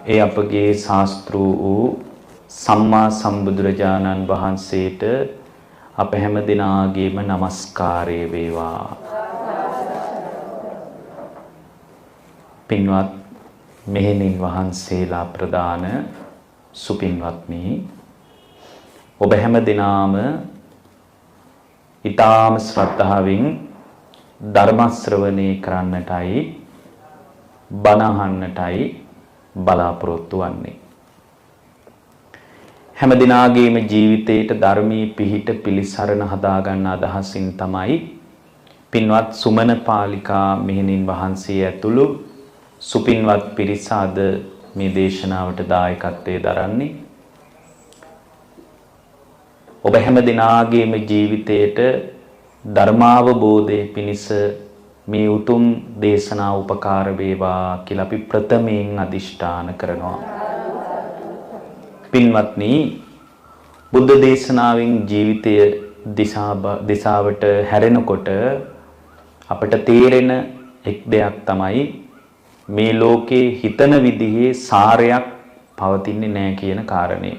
ඒ අපගේ ශාස්ත්‍රු වූ සම්මා සම්බුදුරජාණන් වහන්සේට අප හැම දිනාගේම নমස්කාරය වේවා. පින්වත් මෙහෙණින් වහන්සේලා ප්‍රදාන සුපින්වත්නි, ඔබ හැම දිනාම ඊටාම ශ්‍රද්ධාවෙන් ධර්ම ශ්‍රවණය කරන්නටයි බණ අහන්නටයි බලාපොරොත්තු වෙන්නේ. හැම දිනාගේම ජීවිතේට ධර්මී පිහිට පිළිසරණ හදාගන්න අදහසින් තමයි පින්වත් සුමන පාලිකා මෙහෙණින් වහන්සේ ඇතුළු සුපින්වත් පිරිස අද මේ දේශනාවට දායකත්වයේ දරන්නේ. ඔබ හැම දිනාගේම ජීවිතේට ධර්මාවබෝධයේ පිණිස මේ උතුම් දේශනා උපකාර වේවා කියලා අපි ප්‍රථමයෙන් අදිෂ්ඨාන කරනවා. පින්වත්නි, බුද්ධ දේශනාවෙන් ජීවිතය දිශාවට හැරෙනකොට අපට තේරෙන එක් දෙයක් තමයි මේ ලෝකේ හිතන විදිහේ සාරයක් පවතින්නේ නැහැ කියන කාරණේ.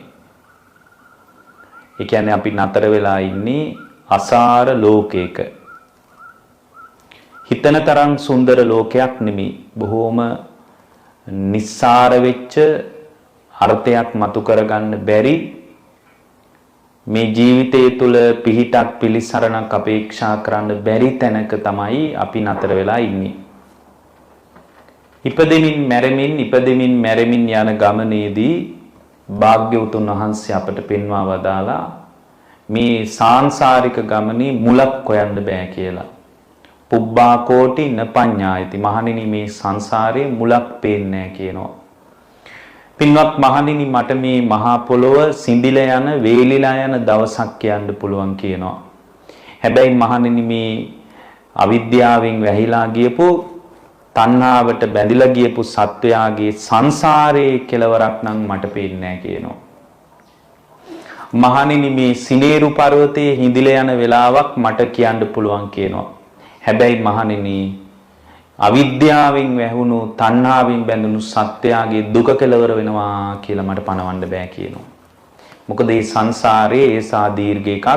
ඒ කියන්නේ අපි නතර වෙලා ඉන්නේ අසාර ලෝකයක. හිතන තරම් සුන්දර ලෝකයක් නෙමෙයි. බොහෝම නිස්සාර වෙච්ච අර්ථයක් මතු කරගන්න බැරි මේ ජීවිතය තුළ පිහිටක් පිළිසරණක් අපේක්ෂා කරන්න බැරි තැනක තමයි අපි නතර වෙලා ඉන්නේ. ඉපදෙමින් මැරෙමින් යන ගමනේදී භාග්‍යවතුන් වහන්සේ අපට පෙන්වා වදාලා මේ සාංශාරික ගමනේ මුලක් හොයන්න බෑ කියලා. පුබ්බා කෝටි නපඤ්ඤායති. මහණෙනි, මේ සංසාරේ මුලක් පේන්නේ නැහැ කියනවා. පින්වත් මහණෙනි, මට මේ මහා පොළොව සිඳිලා යන වේලිලා යන දවසක් කියන්න පුළුවන් කියනවා. හැබැයි මහණෙනි, මේ අවිද්‍යාවෙන් වැහිලා ගියපු තණ්හාවට බැඳිලා ගියපු සත්වයාගේ සංසාරයේ කෙලවරක් නම් මට පේන්නේ නැහැ කියනවා. මහණෙනි, මේ සිනේරු පර්වතයේ හිඳිලා යන වෙලාවක් මට කියන්න පුළුවන් කියනවා. හැබැයි මහණෙනි, අවිද්‍යාවෙන් වැහුණු තණ්හාවෙන් බැඳුණු සත්‍යයගේ දුක කෙලවර වෙනවා කියලා මට පණවන්න බෑ කියනවා. මොකද මේ සංසාරයේ ඒසා දීර්ඝ එකක්,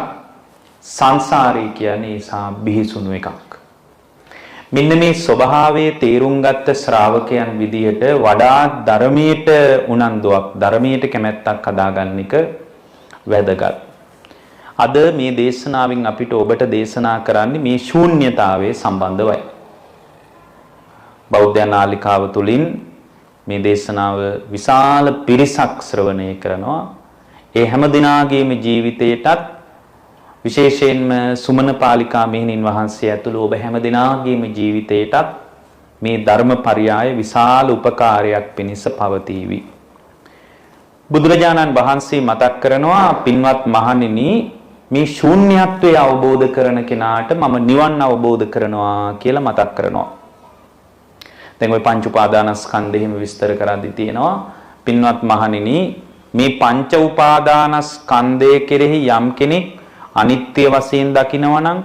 සංසාරය කියන්නේ ඒසා බිහිසුණු එකක්. මෙන්න මේ ස්වභාවයේ තේරුම් ගත්ත ශ්‍රාවකයන් විදිහට වඩා ධර්මයට උනන්දුවක්, ධර්මයට කැමැත්තක් හදාගන්න එක වැදගත්. අද මේ දේශනාවෙන් අපිට ඔබට දේශනා කරන්නේ මේ ශූන්‍යතාවයේ සම්බන්ධවයි. බෞද්ධ නාලිකාව තුලින් මේ දේශනාව විශාල පිරිසක් ශ්‍රවණය කරනවා. ඒ හැම දිනාගේම ජීවිතයටත් විශේෂයෙන්ම සුමන පාලිකා මෙහෙණින් වහන්සේ ඇතුළු ඔබ හැම දිනාගේම ජීවිතයටත් මේ ධර්මපරියාය විශාල උපකාරයක් පිණිස පවතිවි. බුදුරජාණන් වහන්සේ මතක් කරනවා, පින්වත් මහණෙනි, මේ ශූන්‍යත්වය අවබෝධ කරන කෙනාට මම නිවන් අවබෝධ කරනවා කියලා මතක් කරනවා. දැන් ওই පංච උපාදානස්කන්ධෙහිම විස්තර කරද්දී තියෙනවා, පින්වත් මහණෙනි, මේ පංච උපාදානස්කන්ධය කෙරෙහි යම් කෙනෙක් අනිත්‍ය වශයෙන් දකිනවා නම්,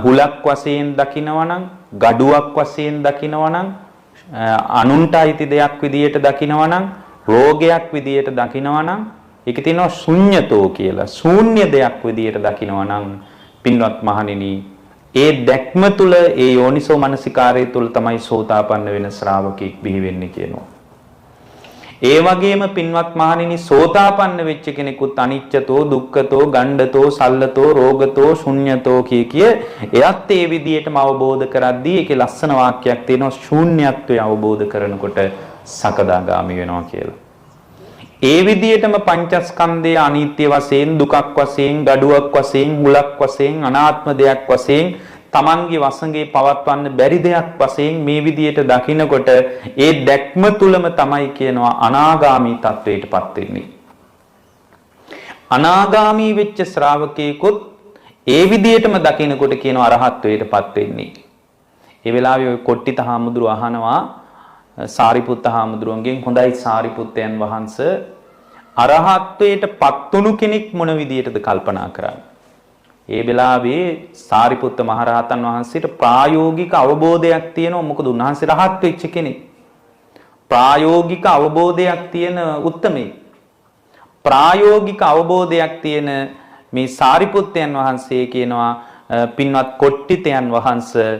හුලක් වශයෙන් දකිනවා නම්, gaduwak වශයෙන් දකිනවා නම්, අනුන්ට අයිති දෙයක් විදියට දකිනවා නම්, රෝගයක් විදියට දකිනවා නම්, ඒක තියෙනවා ශුන්‍යතෝ කියලා. ශූන්‍ය දෙයක් විදියට දකිනවා නම්, පින්වත් මහණෙනි, ඒ දැක්ම තුල, ඒ යෝනිසෝ මනසිකාරය තුල තමයි සෝතාපන්න වෙන ශ්‍රාවකෙක් බිහි වෙන්නේ කියනවා. ඒ වගේම පින්වත් මහණෙනි, සෝතාපන්න වෙච්ච කෙනෙකුත් අනිච්චතෝ, දුක්ඛතෝ, ගණ්ඩතෝ, සල්ලතෝ, රෝගතෝ, ශුන්‍යතෝ කිය එයත් ඒ විදිහටම අවබෝධ කරද්දී ඒකේ ලස්සන වාක්‍යයක් තියෙනවා, ශූන්‍යත්වය අවබෝධ කරනකොට සකදාගාමි වෙනවා කියලා. ඒ විදිහටම පංචස්කන්ධය අනිත්‍ය වශයෙන්, දුකක් වශයෙන්, gaduwak වශයෙන්, හුලක් වශයෙන්, අනාත්ම දෙයක් වශයෙන්, තමන්ගේ වසඟේ පවත්වන්න බැරි දෙයක් වශයෙන් මේ විදියට දකිනකොට ඒ දැක්ම තුලම තමයි කියනවා අනාගාමී තත්වයටපත් වෙන්නේ. අනාගාමී වෙච්ච ශ්‍රාවකයෙකුත් ඒ විදියටම දකිනකොට කියනවා අරහත්ත්වයටපත් වෙන්නේ. ඒ වෙලාවේ ඔය කොට්ටිත හාමුදුරුව අහනවා සාරිපුත්ත හාමුදුරුවන්ගෙන්, හොඳයි සාරිපුත්තයන් වහන්සේ, අරහත්ත්වයටපත් වුණු කෙනෙක් මොන විදියටද කල්පනා කරන්නේ? ඒ වෙලාවේ සාරිපුත්ත මහරහතන් වහන්සේට ප්‍රායෝගික අවබෝධයක් තියෙනවා. මොකද උන්වහන්සේ රහත් වෙච්ච කෙනෙක්. ප්‍රායෝගික අවබෝධයක් තියෙන උත්තමේ. ප්‍රායෝගික අවබෝධයක් තියෙන මේ සාරිපුත්තයන් වහන්සේ කියනවා පින්වත් කොට්ටිතයන් වහන්සේ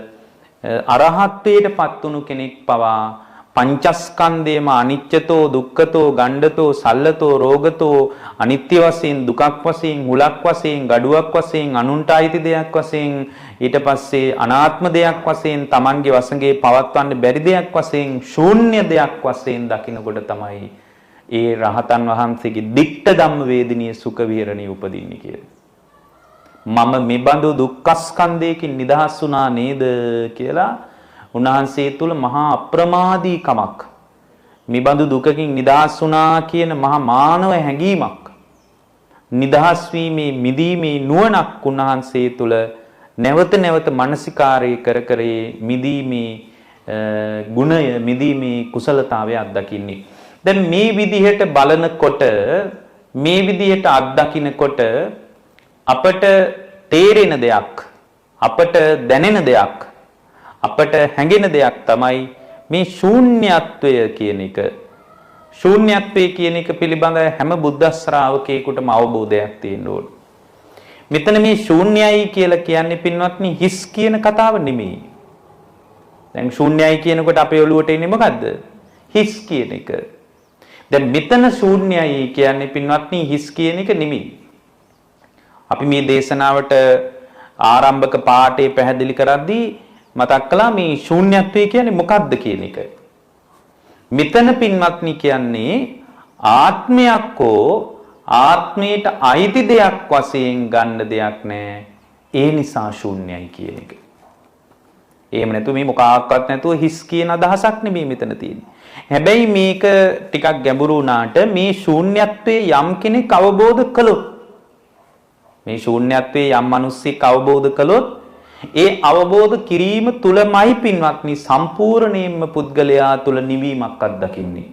අරහත්ත්වයට පත් වුණු කෙනෙක් පවා පංචස්කන්ධේම අනිච්චතෝ දුක්ඛතෝ ගණ්ඩතෝ සල්ලතෝ රෝගතෝ අනිත්‍ය වශයෙන් දුකක් වශයෙන් හුලක් වශයෙන් gaduwak වශයෙන් අනුන්ට අයිති දෙයක් වශයෙන් ඊට පස්සේ අනාත්ම දෙයක් වශයෙන් Tamange වසඟේ පවත්වන්න බැරි දෙයක් වශයෙන් ශූන්‍ය දෙයක් වශයෙන් දකිනකොට තමයි ඒ රහතන් වහන්සේගේ දික්ත ධම්ම වේදිනිය සුඛ විහරණිය උපදින්නේ කියලා. මම මෙබඳු දුක්ඛස්කන්ධයකින් නිදහස් වුණා නේද කියලා උන්වහන්සේ තුල මහා අප්‍රමාදීකමක් මෙබඳු දුකකින් නිදහස් වුණා කියන මහා මානව හැඟීමක් නිදහස් වීමේ මිදීමේ නුවණක් උන්වහන්සේ තුල නැවත නැවත මානසිකාරය කර කර මිදීමේ ගුණය මිදීමේ කුසලතාවය අත්දකින්නේ. දැන් මේ විදිහට බලනකොට මේ විදිහට අත්දකින්නකොට අපට තේරෙන දෙයක් අපට දැනෙන දෙයක් අපට හැඟෙන දෙයක් තමයි මේ ශූන්‍යත්වය කියන එක. ශූන්‍යත්වය කියන එක පිළිබඳ හැම බුද්ධ ශ්‍රාවකයෙකුටම අවබෝධයක් තියෙන්න ඕන. මෙතන මේ ශූන්‍යයි කියලා කියන්නේ පින්වත්නි හිස් කියන කතාව නෙමෙයි. දැන් ශූන්‍යයි කියනකොට අපේ ඔළුවට එන්නේ මොකද්ද? හිස් කියන එක. දැන් මෙතන ශූන්‍යයි කියන්නේ පින්වත්නි හිස් කියන එක නෙමෙයි. අපි මේ දේශනාවට ආරම්භක පාඩේ පැහැදිලි කරද්දී මතක් කළා මේ ශූන්‍යත්වය කියන්නේ මොකක්ද කියන එක. මෙතන පින්වත්නි කියන්නේ ආත්මයක් හෝ ආත්මයට අයිති දෙයක් වශයෙන් ගන්න දෙයක් නැහැ. ඒ නිසා ශූන්‍යයි කියන එක. එහෙම නැතු මේ මොකක්වත් නැතුව හිස් කියන අදහසක් නෙමෙයි මෙතන තියෙන්නේ. හැබැයි මේක ටිකක් ගැඹුරු වුණාට මේ ශූන්‍යත්වයේ යම් කෙනෙක් අවබෝධ කළොත් මේ ශූන්‍යත්වයේ යම් මිනිස්සෙක් අවබෝධ කළොත් ඒ අවබෝධ කිරීම තුලමයි පින්වත්නි සම්පූර්ණයෙන්ම පුද්ගලයා තුල නිවීමක් අත්දකින්නේ.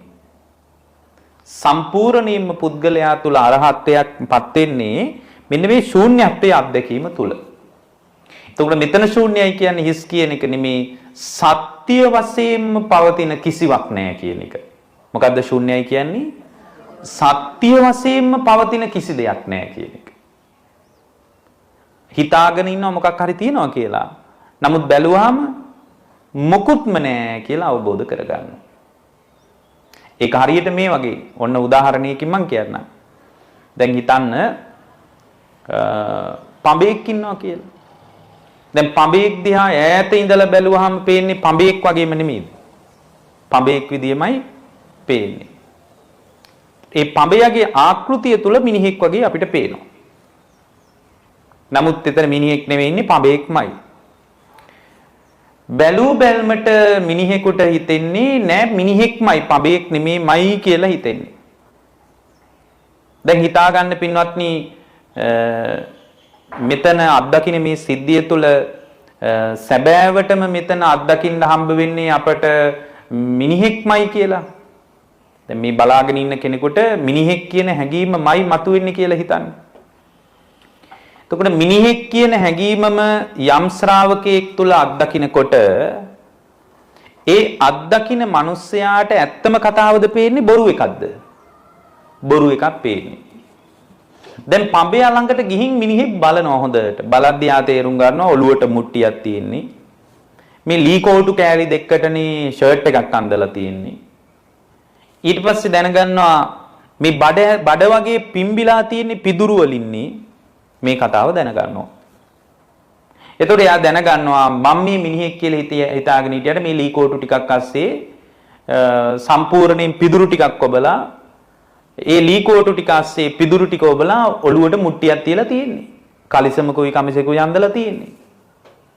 සම්පූර්ණයෙන්ම පුද්ගලයා තුල අරහත්ත්වයක්පත් වෙන්නේ මෙන්න මේ ශූන්‍යත්වයේ අත්දැකීම තුල. එතකොට මෙතන ශූන්‍යයි කියන්නේ හිස් කියන එක නෙමේ සත්‍ය වශයෙන්ම පවතින කිසිවක් නැහැ කියන එක. මොකද්ද ශූන්‍යයි කියන්නේ? සත්‍ය වශයෙන්ම පවතින කිසි දෙයක් නැහැ කියන එක. හිතාගෙන ඉන්නවා මොකක් හරි තියනවා කියලා. නමුත් බැලුවාම මොකුත්ම නැහැ කියලා අවබෝධ කරගන්නවා. ඒක හරියට මේ වගේ. ඔන්න උදාහරණයකින් මම කියන්නම්. දැන් හිතන්න පඹෙක් ඉන්නවා කියලා. දැන් පඹෙක් දිහා ඈත ඉඳලා බැලුවාම පේන්නේ පඹෙක් වගේම නෙමෙයිද? පඹෙක් විදියමයි පේන්නේ. ඒ පඹයගේ ආකෘතිය තුල මිනිහෙක් වගේ අපිට පේනවා. නමුත් එතන මිනිහෙක් නෙවෙයි ඉන්නේ පඹෙක්මයි. බැලූ බැල්මට මිනිහෙකුට හිතෙන්නේ නෑ මිනිහෙක්මයි පඹෙක් නෙමෙයිමයි කියලා හිතෙන්නේ. දැන් හිතා ගන්න පින්වත්නි මෙතන අත්දකින්න මේ සිද්ධිය තුළ සැබෑවටම මෙතන අත්දකින්න හම්බ වෙන්නේ අපට මිනිහෙක්මයි කියලා. දැන් මේ බලාගෙන ඉන්න කෙනෙකුට මිනිහෙක් කියන හැඟීමමයි මතුවෙන්නේ කියලා හිතන්නේ. එතකොට මිනිහෙක් කියන හැඟීමම යම් ශ්‍රාවකයෙක් තුල අත්දකින්නකොට ඒ අත්දකින්න මිනිස්යාට ඇත්තම කතාවද පේන්නේ බොරු එකක්ද? බොරු එකක් පේන්නේ. දැන් පඹය ළඟට ගිහින් මිනිහෙක් බලනවා හොඳට. බලද්දී ආ තේරුම් ගන්නවා ඔළුවට මුට්ටියක් තියෙන්නේ. මේ ලී කෝටු කෑලි දෙකකටනේ ෂර්ට් එකක් අඳලා තියෙන්නේ. ඊට පස්සේ දැනගන්නවා මේ බඩ වගේ පිම්බිලා තියෙන්නේ පිදුරු වලින්නේ. මේ කතාව දැනගන්නවා. එතකොට එයා දැනගන්නවා මම මේ මිනිහෙක් කියලා හිතාගෙන හිටියට මේ ලී කෝටු ටිකක් අස්සේ සම්පූර්ණයෙන් පිදුරු ටිකක් ඔබලා ඒ ලී කෝටු ටික අස්සේ පිදුරු ටික ඔබලා ඔළුවට මුට්ටියක් තියලා තියෙන්නේ. කලිසමකුයි කමිසෙකුයි අඳලා තියෙන්නේ.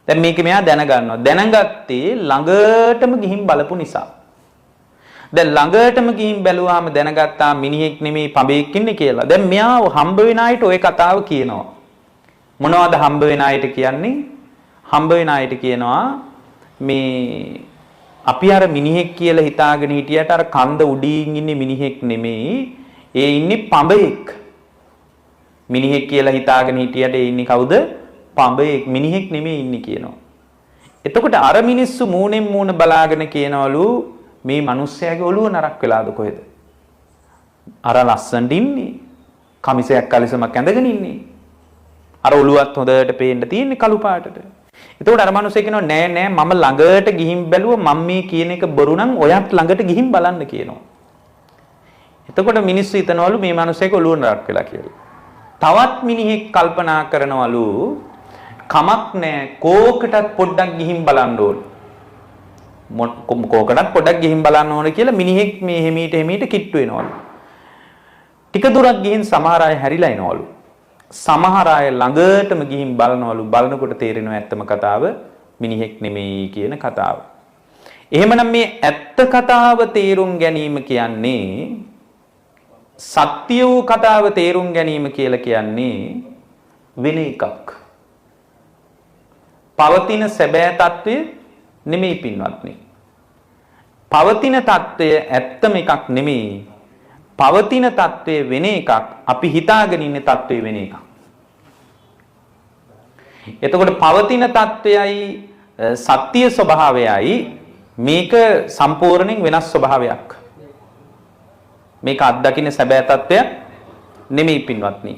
දැන් මේක මෙයා දැනගන්නවා. දැනගත්තේ ළඟටම ගිහින් බලපු නිසා. දැන් ළඟටම ගිහින් බැලුවාම දැනගත්තා මිනිහෙක් නෙමෙයි පඹෙක් ඉන්නේ කියලා. දැන් මෙයා හම්බ වෙන අයට ওই කතාව කියනවා. මොනවද හම්බ වෙන අයට කියන්නේ? හම්බ වෙන අයට කියනවා මේ අපි අර මිනිහෙක් කියලා හිතාගෙන හිටියට අර කන්ද උඩින් ඉන්නේ මිනිහෙක් නෙමෙයි. ඒ ඉන්නේ පඹෙක්. මිනිහෙක් කියලා හිතාගෙන හිටියට ඒ ඉන්නේ කවුද? පඹෙක්. මිනිහෙක් නෙමෙයි ඉන්නේ කියනවා. එතකොට අර මිනිස්සු මූණෙන් මූණ බලාගෙන කියනවලු මේ මිනිස්සයාගේ ඔළුව නරක් වෙලාද කොහෙද? අර ලස්සනට ඉන්නේ. කමිසයක් කලිසමක් ඇඳගෙන ඉන්නේ. අර ඔළුවත් හොඳට පේන්න තියෙන්නේ කළු පාටට. එතකොට අර මිනිස්සයා කියනවා නෑ නෑ මම ළඟට ගිහින් බැලුවා මම මේ කියන එක බොරු නම් ඔයත් ළඟට ගිහින් බලන්න කියනවා. එතකොට මිනිස්සු හිතනවලු මේ මිනිස්සයාගේ ඔළුව නරක් වෙලා කියලා. තවත් මිනිහෙක් කල්පනා කරනවලු කමක් නෑ කෝකටත් පොඩ්ඩක් ගිහින් බලන්න ඕන. කෝකටත් පොඩ්ඩක් ගිහින් බලන්න ඕන කියලා මිනිහෙක් මේ හිමීට කිට්ටු වෙනවලු. ටික දුරක් ගිහින් සමහර අය හැරිලා එනවලු. සමහර අය ළඟටම ගිහින් බලනවලු. බලනකොට තේරෙනවා ඇත්තම කතාව මිනිහෙක් නෙමෙයි කියන කතාව. එහෙමනම් මේ ඇත්ත කතාව තේරුම් ගැනීම කියන්නේ සත්‍ය වූ කතාව තේරුම් ගැනීම කියලා කියන්නේ වෙන එකක්. පවතින සැබෑ తත්වය නෙමෙයි පින්වත්නි. පවතින తත්වය ඇත්තම එකක් නෙමෙයි. පවතින తත්වය වෙන එකක්. අපි හිතාගෙන ඉන්න తත්වය වෙන එකක්. එතකොට පවතින తත්වයයි සත්‍ය ස්වභාවයයි මේක සම්පූර්ණයෙන් වෙනස් ස්වභාවයක්. මේක අත්දකින්න සැබෑ తත්වය නෙමෙයි පින්වත්නි.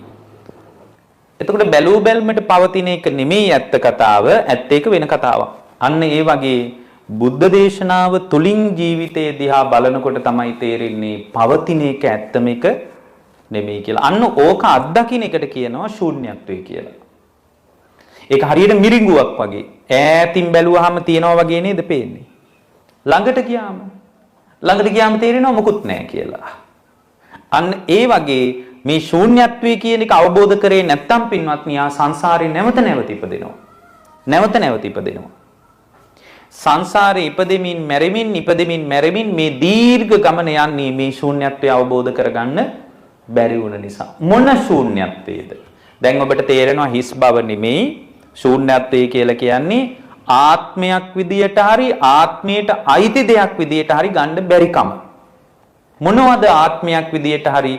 එතකොට බැලූ බැල්මට පවතින එක නෙමෙයි ඇත්ත කතාව, ඇත්ත එක වෙන කතාවක්. අන්න ඒ වගේ බුද්ධ දේශනාව තුලින් ජීවිතය දිහා බලනකොට තමයි තේරෙන්නේ පවතින එක ඇත්තම එක නෙමෙයි කියලා. අන්න ඕක අත්දකින්න එකට කියනවා ශූන්‍යත්වය කියලා. ඒක හරියට මිරිඟුවක් වගේ. ඈතින් බැලුවාම තියනවා වගේ නේද පේන්නේ. ළඟට ගියාම තේරෙනවා මොකුත් නැහැ කියලා. අන්න ඒ වගේ මේ ශූන්‍යත්වය කියන එක අවබෝධ කරේ නැත්නම් පින්වත්නි ආ සංසාරේ නැවත නැවත ඉපදෙනවා. සංසාරේ ඉපදෙමින් මැරෙමින් මේ දීර්ඝ ගමන යන්නේ මේ ශූන්‍යත්වය අවබෝධ කරගන්න බැරි වුණ නිසා. මොන ශූන්‍යත්වයේද? දැන් ඔබට තේරෙනවා හිස් බව නෙමෙයි ශූන්‍යත්වය කියලා කියන්නේ ආත්මයක් විදියට හරි ආත්මයට අයිති දෙයක් විදියට හරි ගන්න බැරිකම. මොනවද ආත්මයක් විදියට හරි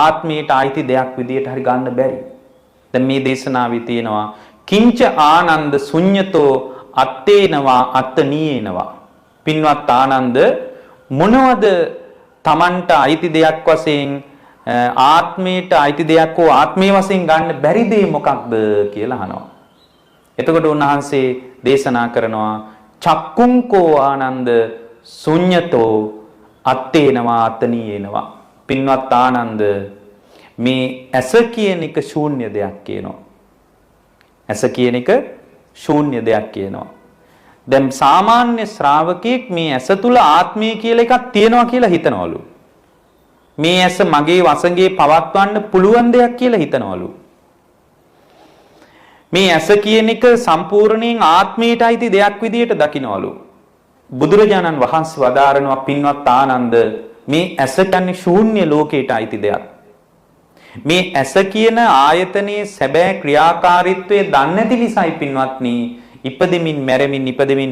ආත්මයට අයිති දෙයක් විදියට හරි ගන්න බැරි? දැන් මේ දේශනාවේ තියෙනවා කිංච ආනන්ද ශුඤ්ඤතෝ අත්තේනවා අත්තනීයනවා. පින්වත් ආනන්ද මොනවද Tamanට අයිති දෙයක් වශයෙන් ආත්මයට අයිති දෙයක් හෝ ආත්මයේ වශයෙන් ගන්න බැරි දේ මොකක්ද කියලා අහනවා. එතකොට උන්වහන්සේ දේශනා කරනවා චක්කුංකෝ ආනන්ද ශුඤ්ඤතෝ අත්තේනවා අත්තනීයනවා. පින්වත් ආනන්ද මේ ඇස කියන එක ශූන්‍ය දෙයක් කියනවා. ඇස කියන එක ශූන්‍ය දෙයක් කියනවා. දැන් සාමාන්‍ය ශ්‍රාවකෙක් මේ ඇස තුල ආත්මය කියලා එකක් තියෙනවා කියලා හිතනවලු. මේ ඇස මගේ වසඟේ පවත්වන්න පුළුවන් දෙයක් කියලා හිතනවලු. මේ ඇස කියන එක සම්පූර්ණයෙන් ආත්මයට අයිති දෙයක් විදියට දකින්නවලු. බුදුරජාණන් වහන්සේ වදාරනවා පින්වත් ආනන්ද මේ ඇස කියන්නේ ශූන්‍ය ලෝකයට අයිති දෙයක්. මේ ඇස කියන ආයතනයේ සැබෑ ක්‍රියාකාරීත්වය දන්නේ නැති නිසායි පින්වත්නි ඉපදෙමින්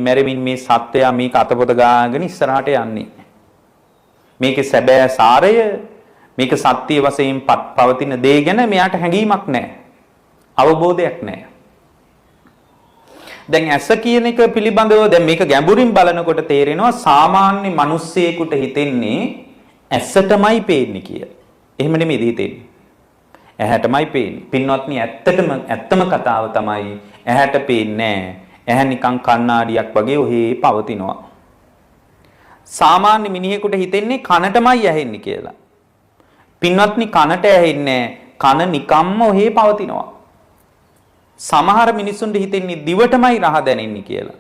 මැරෙමින් මේ සත්‍යය මේක අතපොත ගාගෙන ඉස්සරහට යන්නේ. මේකේ සැබෑ සාරය මේක සත්‍ය වශයෙන් පවතින දේ ගැන මෙයාට හැඟීමක් නැහැ. අවබෝධයක් නැහැ. දැන් ඇස කියන එක පිළිබඳව දැන් මේක ගැඹුරින් බලනකොට තේරෙනවා සාමාන්‍ය මිනිස්සෙකුට හිතෙන්නේ ඇසටමයි පේන්නේ කියලා. එහෙම නෙමෙයි හිතෙන්නේ. ඇහැටමයි පේන්නේ. පින්වත්නි ඇත්තම කතාව තමයි ඇහැට පේන්නේ නැහැ. ඇහැ නිකන් කණ්ණාඩියක් වගේ ඔහේ පවතිනවා. සාමාන්‍ය මිනිහෙකුට හිතෙන්නේ කනටමයි ඇහෙන්නේ කියලා. පින්වත්නි කනට ඇහෙන්නේ කන නිකම්ම ඔහේ පවතිනවා. සමහර මිනිසුන්ට හිතෙන්නේ දිවටමයි රහ දැනෙන්නේ කියලා.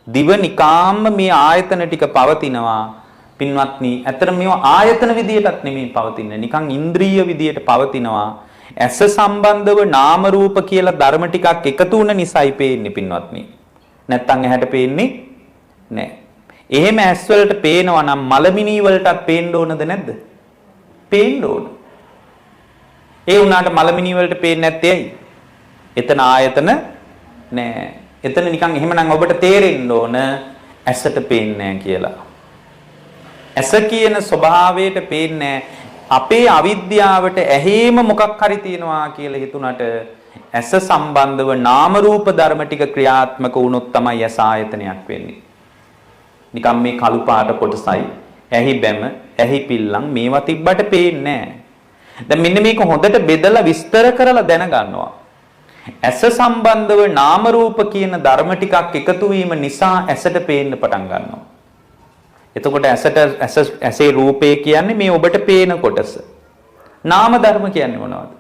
දිව නිකාම්ම මේ ආයතන ටික පවතිනවා. පින්වත්නි ඇත්තට මේවා ආයතන විදියටත් නෙමෙයි පවතින්නේ. නිකන් ඉන්ද්‍රිය විදියට පවතිනවා. ඇස සම්බන්ධව නාම රූප කියලා ධර්ම ටිකක් එකතු වුණ නිසායි පේන්නේ පින්වත්නි. නැත්තම් ඇහැට පේන්නේ නැහැ. එහෙම ඇස් වලට පේනවා නම් මලමිනී වලටත් පේන්න ඕනද නැද්ද? පේන්න ඕන. ඒ වුණාට මලමිනී වලට පේන්නේ නැත්තේ ඇයි? එතන ආයතන නෑ. එතන නිකන් එහෙමනම් ඔබට තේරෙන්න ඕන ඇසට පේන්නේ නැහැ කියලා. ඇස කියන ස්වභාවයට පේන්නේ අපේ අවිද්‍යාවට ඇහිම මොකක් හරි තියනවා කියලා හිතුණට ඇස සම්බන්ධව නාම රූප ධර්ම ටික ක්‍රියාත්මක වුණොත් තමයි ඇස ආයතනයක් වෙන්නේ. නිකම් මේ කළු පාට කොටසයි ඇහි බැම, ඇහි පිල්ලම් මේවා තිබ්බට පේන්නේ නැහැ. දැන් මෙන්න මේක හොඳට බෙදලා විස්තර කරලා දැනගන්නවා. ඇස සම්බන්ධව නාම රූප කියන ධර්ම ටිකක් එකතු වීම නිසා ඇසට පේන්න පටන් ගන්නවා. එතකොට ඇසේ රූපේ කියන්නේ මේ ඔබට පේන කොටස. නාම ධර්ම කියන්නේ මොනවද?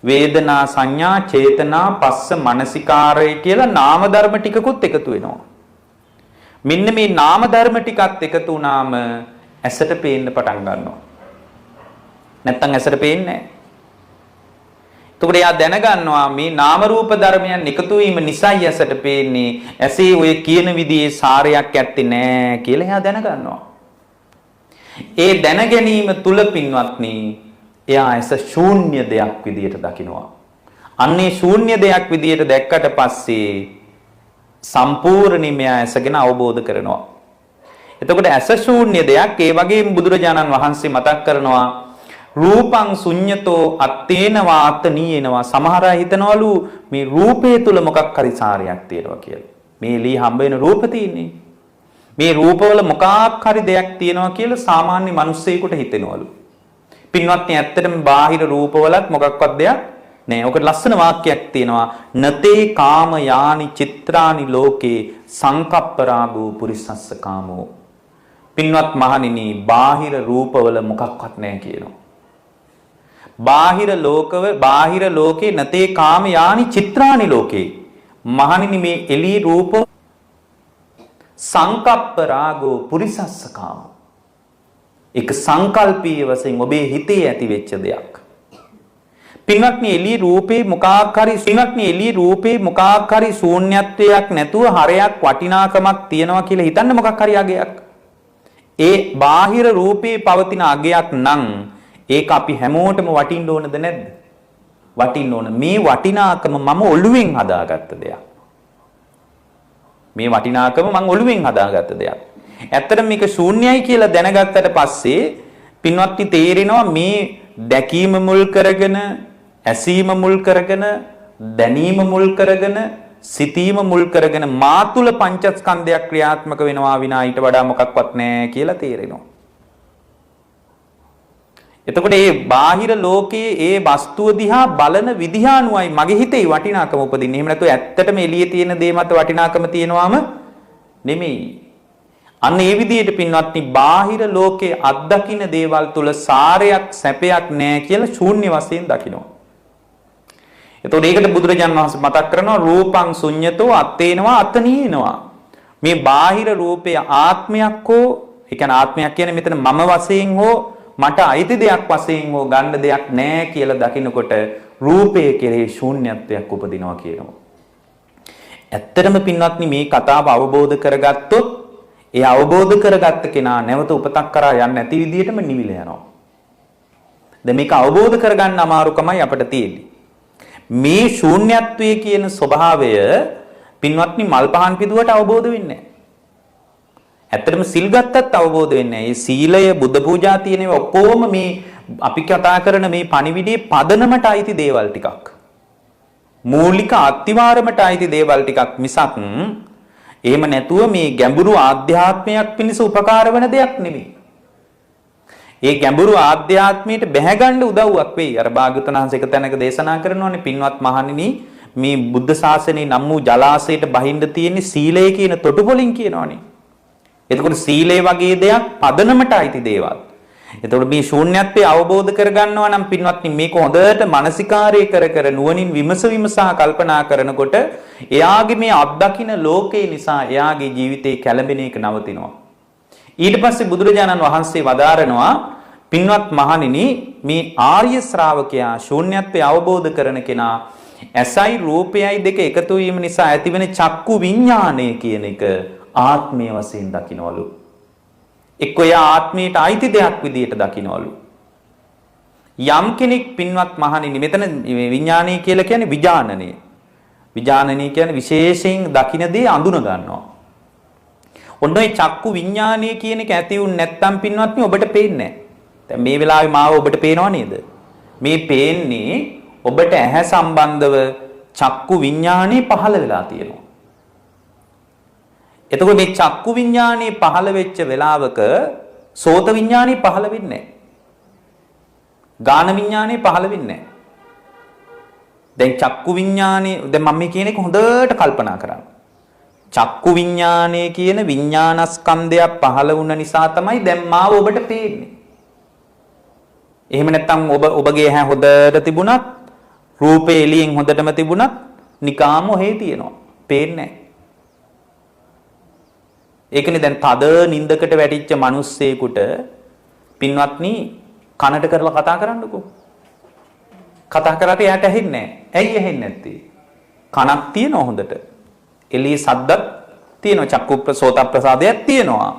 වේදනා, සංඥා, චේතනා, පස්ස, මනසිකාරය කියලා නාම ධර්ම ටිකකුත් එකතු වෙනවා. මෙන්න මේ නාම ධර්ම ටිකත් එකතු වුණාම ඇසට පේන්න පටන් ගන්නවා. නැත්තම් ඇසට පේන්නේ නැහැ. එතකොට එයා දැනගන්නවා මේ නාම රූප ධර්මයන් එකතු වීම නිසායි ඇසට පේන්නේ. ඇසේ ඔය කියන විදිහේ සාරයක් ඇත්තේ නැහැ කියලා එයා දැනගන්නවා. ඒ දැන ගැනීම තුල පින්වත්නි එයා ඇස ශූන්‍ය දෙයක් විදියට දකිනවා. අන්නේ ශූන්‍ය දෙයක් විදියට දැක්කට පස්සේ සම්පූර්ණයෙන්ම එයා ඇසගෙන අවබෝධ කරනවා. එතකොට ඇස ශූන්‍ය දෙයක්. ඒ වගේම බුදුරජාණන් වහන්සේ මතක් කරනවා රූපං ශුඤ්ඤතෝ අත්තේනවා අත්තනීයනවා. සමහර අය හිතනවලු මේ රූපේ තුල මොකක් හරි සාරයක් තියෙනවා කියලා. මේ ලී හම්බ වෙන රූප තියෙන්නේ. මේ රූපවල මොකක් හරි දෙයක් තියෙනවා කියලා සාමාන්‍ය මිනිස්සෙකුට හිතෙනවලු. පින්වත්නි ඇත්තටම බාහිර රූපවලත් මොකක්වත් දෙයක් නෑ. ඔකට ලස්සන වාක්‍යයක් තියෙනවා. නතේ කාම යානි චිත්‍රානි ලෝකේ සංකප්ප රාගෝ පුරිසස්ස කාමෝ. පින්වත් මහණෙනි බාහිර රූපවල මොකක්වත් නෑ කියනවා. බාහිර ලෝකේ නතේ කාම යානි චිත්‍රානි ලෝකේ. මහණෙනි මේ එළී රූප සංකප්ප රාගෝ පුරිසස්ස කාමෝ. එක සංකල්පීය වශයෙන් ඔබේ හිතේ ඇති වෙච්ච දෙයක්. පින්වත්නි එළී රූපේ මොකක් හරි ශූන්‍යත්වයක් නැතුව හරයක් වටිනාකමක් තියනවා කියලා හිතන්න මොකක් හරි අගයක්. ඒ බාහිර රූපේ පවතින අගයක් නම් ඒක අපි හැමෝටම වටින්න ඕනද නැද්ද? වටින්න ඕන. මේ වටිනාකම මම ඔළුවෙන් හදාගත්ත දෙයක්. මේ වටිනාකම මම ඔළුවෙන් හදාගත්ත දෙයක්. ඇත්තටම මේක ශූන්‍යයි කියලා දැනගත්තට පස්සේ පින්වත්නි තේරෙනවා මේ දැකීම මුල් කරගෙන, ඇසීම මුල් කරගෙන, දැනීම මුල් කරගෙන, සිතීම මුල් කරගෙන මා තුල පංචස්කන්ධයක් ක්‍රියාත්මක වෙනවා විනා ඊට වඩා මොකක්වත් නැහැ කියලා තේරෙනවා. එතකොට මේ බාහිර ලෝකයේ ඒ වස්තුව දිහා බලන විදිහ අනුවයි මගේ හිතේ වටිනාකම උපදින්නේ. එහෙම නැත්නම් ඇත්තටම එළියේ තියෙන දේ මත වටිනාකම තියෙනවාම නෙමෙයි. අන්න ඒ විදිහට පින්වත්නි බාහිර ලෝකයේ අත්දකින්න දේවල් තුල සාරයක් සැපයක් නැහැ කියලා ශූන්‍ය වශයෙන් දකිනවා. එතකොට ඒකට බුදුරජාණන් වහන්සේ මතක් කරනවා රූපං ශුඤ්ඤතෝ අත්තේනවා අත්තනීයනවා. මේ බාහිර රූපය ආත්මයක් හෝ, ඒ කියන්නේ ආත්මයක් කියන්නේ මෙතන මම වශයෙන් හෝ මට අයිති දෙයක් වශයෙන් හෝ ගන්න දෙයක් නැහැ කියලා දකිනකොට රූපය කෙරෙහි ශූන්‍යත්වයක් උපදිනවා කියනවා. ඇත්තටම පින්වත්නි මේ කතාව අවබෝධ කරගත්තොත් ඒ අවබෝධ කරගත්ත කෙනා නැවත උපතක් කරා යන්නේ නැති විදිහටම නිවිල යනවා. දැන් මේක අවබෝධ කරගන්න අමාරුකමයි අපිට තියෙන්නේ. මේ ශූන්‍යත්වයේ කියන ස්වභාවය පින්වත්නි මල් පහන් පිදුවට අවබෝධ වෙන්නේ නැහැ. ඇත්තටම සිල් ගත්තත් අවබෝධ වෙන්නේ නැහැ. මේ සීලය බුද්ධ පූජා තියෙන ඒවා ඔක්කොම මේ අපි කතා කරන මේ පණිවිඩයේ පදනමට අයිති දේවල් ටිකක්. මූලික අත්විවරමට අයිති දේවල් ටිකක් මිසක් එහෙම නැතුව මේ ගැඹුරු ආධ්‍යාත්මයක් පිණිස උපකාර වෙන දෙයක් නෙමෙයි. ඒ ගැඹුරු ආධ්‍යාත්මයට බැහැ ගන්න උදව්වක් වෙයි. අර භාග්‍යවතුන් වහන්සේ එක තැනක දේශනා කරනවානේ පින්වත් මහණෙනි මේ බුද්ධ ශාසනයේ නම් වූ ජලාශයට බහින්න තියෙන සීලය කියන තොටුපොලින් කියනවානේ. එතකොට සීලය වගේ දෙයක් පදනමට අයිති දේවල්. එතකොට මේ ශූන්‍යත්වය අවබෝධ කරගන්නවා නම් පින්වත්නි මේක හොඳට මානසිකාරය කර නුවණින් විමසා කල්පනා කරනකොට එයාගේ මේ අත්දකින්න ලෝකේ නිසා එයාගේ ජීවිතේ කැළඹෙන එක නවතිනවා. ඊට පස්සේ බුදුරජාණන් වහන්සේ වදාරනවා පින්වත් මහණෙනි මේ ආර්ය ශ්‍රාවකයා ශූන්‍යත්වය අවබෝධ කරන කෙනා ඇසයි රූපයයි දෙක එකතු වීම නිසා ඇතිවෙන චක්කු විඥානය කියන එක ආත්මය වශයෙන් දකින්නවලු. එක්ක එයා ආත්මයට අයිති දෙයක් විදියට දකින්නවලු. යම් කෙනෙක් පින්වත් මහණෙනි මෙතන විඥානය කියලා කියන්නේ විඥානනය. විඥානනය කියන්නේ විශේෂයෙන් දකින්න දේ අඳුන ගන්නවා. ඔන්න ඔය චක්කු විඥානය කියන එක ඇති වුනේ නැත්නම් පින්වත්නි ඔබට පේන්නේ නැහැ. දැන් මේ වෙලාවේ මාව ඔබට පේනව නේද? මේ පේන්නේ ඔබට ඇහැ සම්බන්ධව චක්කු විඥානේ පහළ වෙලා තියෙනවා. එතකොට මේ චක්කු විඥානේ පහළ වෙච්ච වෙලාවක සෝත විඥානේ පහළ වෙන්නේ නැහැ. ගාන විඥානේ පහළ වෙන්නේ නැහැ. දැන් චක්කු විඥානේ දැන් මම මේ කියන එක හොඳට කල්පනා කරන්න. චක්කු විඥානේ කියන විඥානස්කන්ධයක් පහළ වුණ නිසා තමයි දැන් මාව ඔබට පේන්නේ. එහෙම නැත්නම් ඔබගේ ඇහැ හොඳට තිබුණත් රූපේ එළියෙන් හොඳටම තිබුණත් නිකාම ඔහේ තියෙනවා. පේන්නේ නැහැ. ඒකනේ දැන් තද නින්දකට වැටිච්ච මිනිස්සෙකුට පින්වත්නි කනට කරලා කතා කරන්නකෝ. කතා කරාට එයාට ඇහෙන්නේ නැහැ. ඇයි ඇහෙන්නේ නැත්තේ? කනක් තියෙනවා හොඳට. එළියේ ශබ්දත් තියෙනවා. චක්කු සෝත ප්‍රසාදයක් තියෙනවා.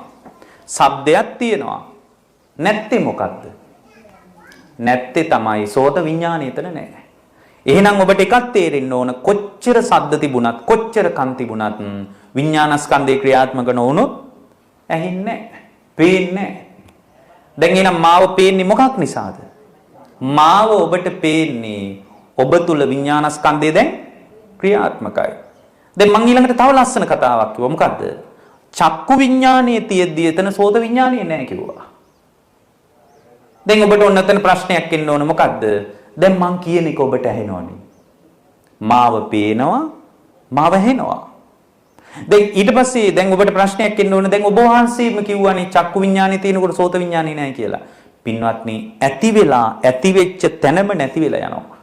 ශබ්දයක් තියෙනවා. නැත්තේ මොකද්ද? නැත්තේ තමයි සෝත විඥානය එතන නැහැ. එහෙනම් ඔබට එකක් තේරෙන්න ඕන කොච්චර ශබ්ද තිබුණත් කොච්චර කන් තිබුණත් විඥානස්කන්ධේ ක්‍රියාත්මක නොවුනොත් ඇහෙන්නේ නැහැ. පේන්නේ නැහැ. දැන් එහෙනම් මාව පේන්නේ මොකක් නිසාද? මාව ඔබට පේන්නේ ඔබ තුල විඥානස්කන්ධය දැන් ක්‍රියාත්මකයි. දැන් මම ඊළඟට තව ලස්සන කතාවක් කිව්වා. මොකද්ද? චක්කු විඥානයේ තියෙද්දි එතන සෝත විඥානය නැහැ කිව්වා. දැන් ඔබට ඔන්න එතන ප්‍රශ්නයක් එන්න ඕන මොකද්ද? දැන් මං කියන එක ඔබට ඇහෙනවනේ. මාව පේනවා, මාව ඇහෙනවා. දැන් ඊට පස්සේ දැන් ඔබට ප්‍රශ්නයක් එන්න ඕන. දැන් ඔබ වහන්සේම කිව්වනේ චක්කු විඥානේ තියෙනකොට සෝත විඥානේ නැහැ කියලා. පින්වත්නි, ඇති වෙලා ඇති වෙච්ච තැනම නැති වෙලා යනවා.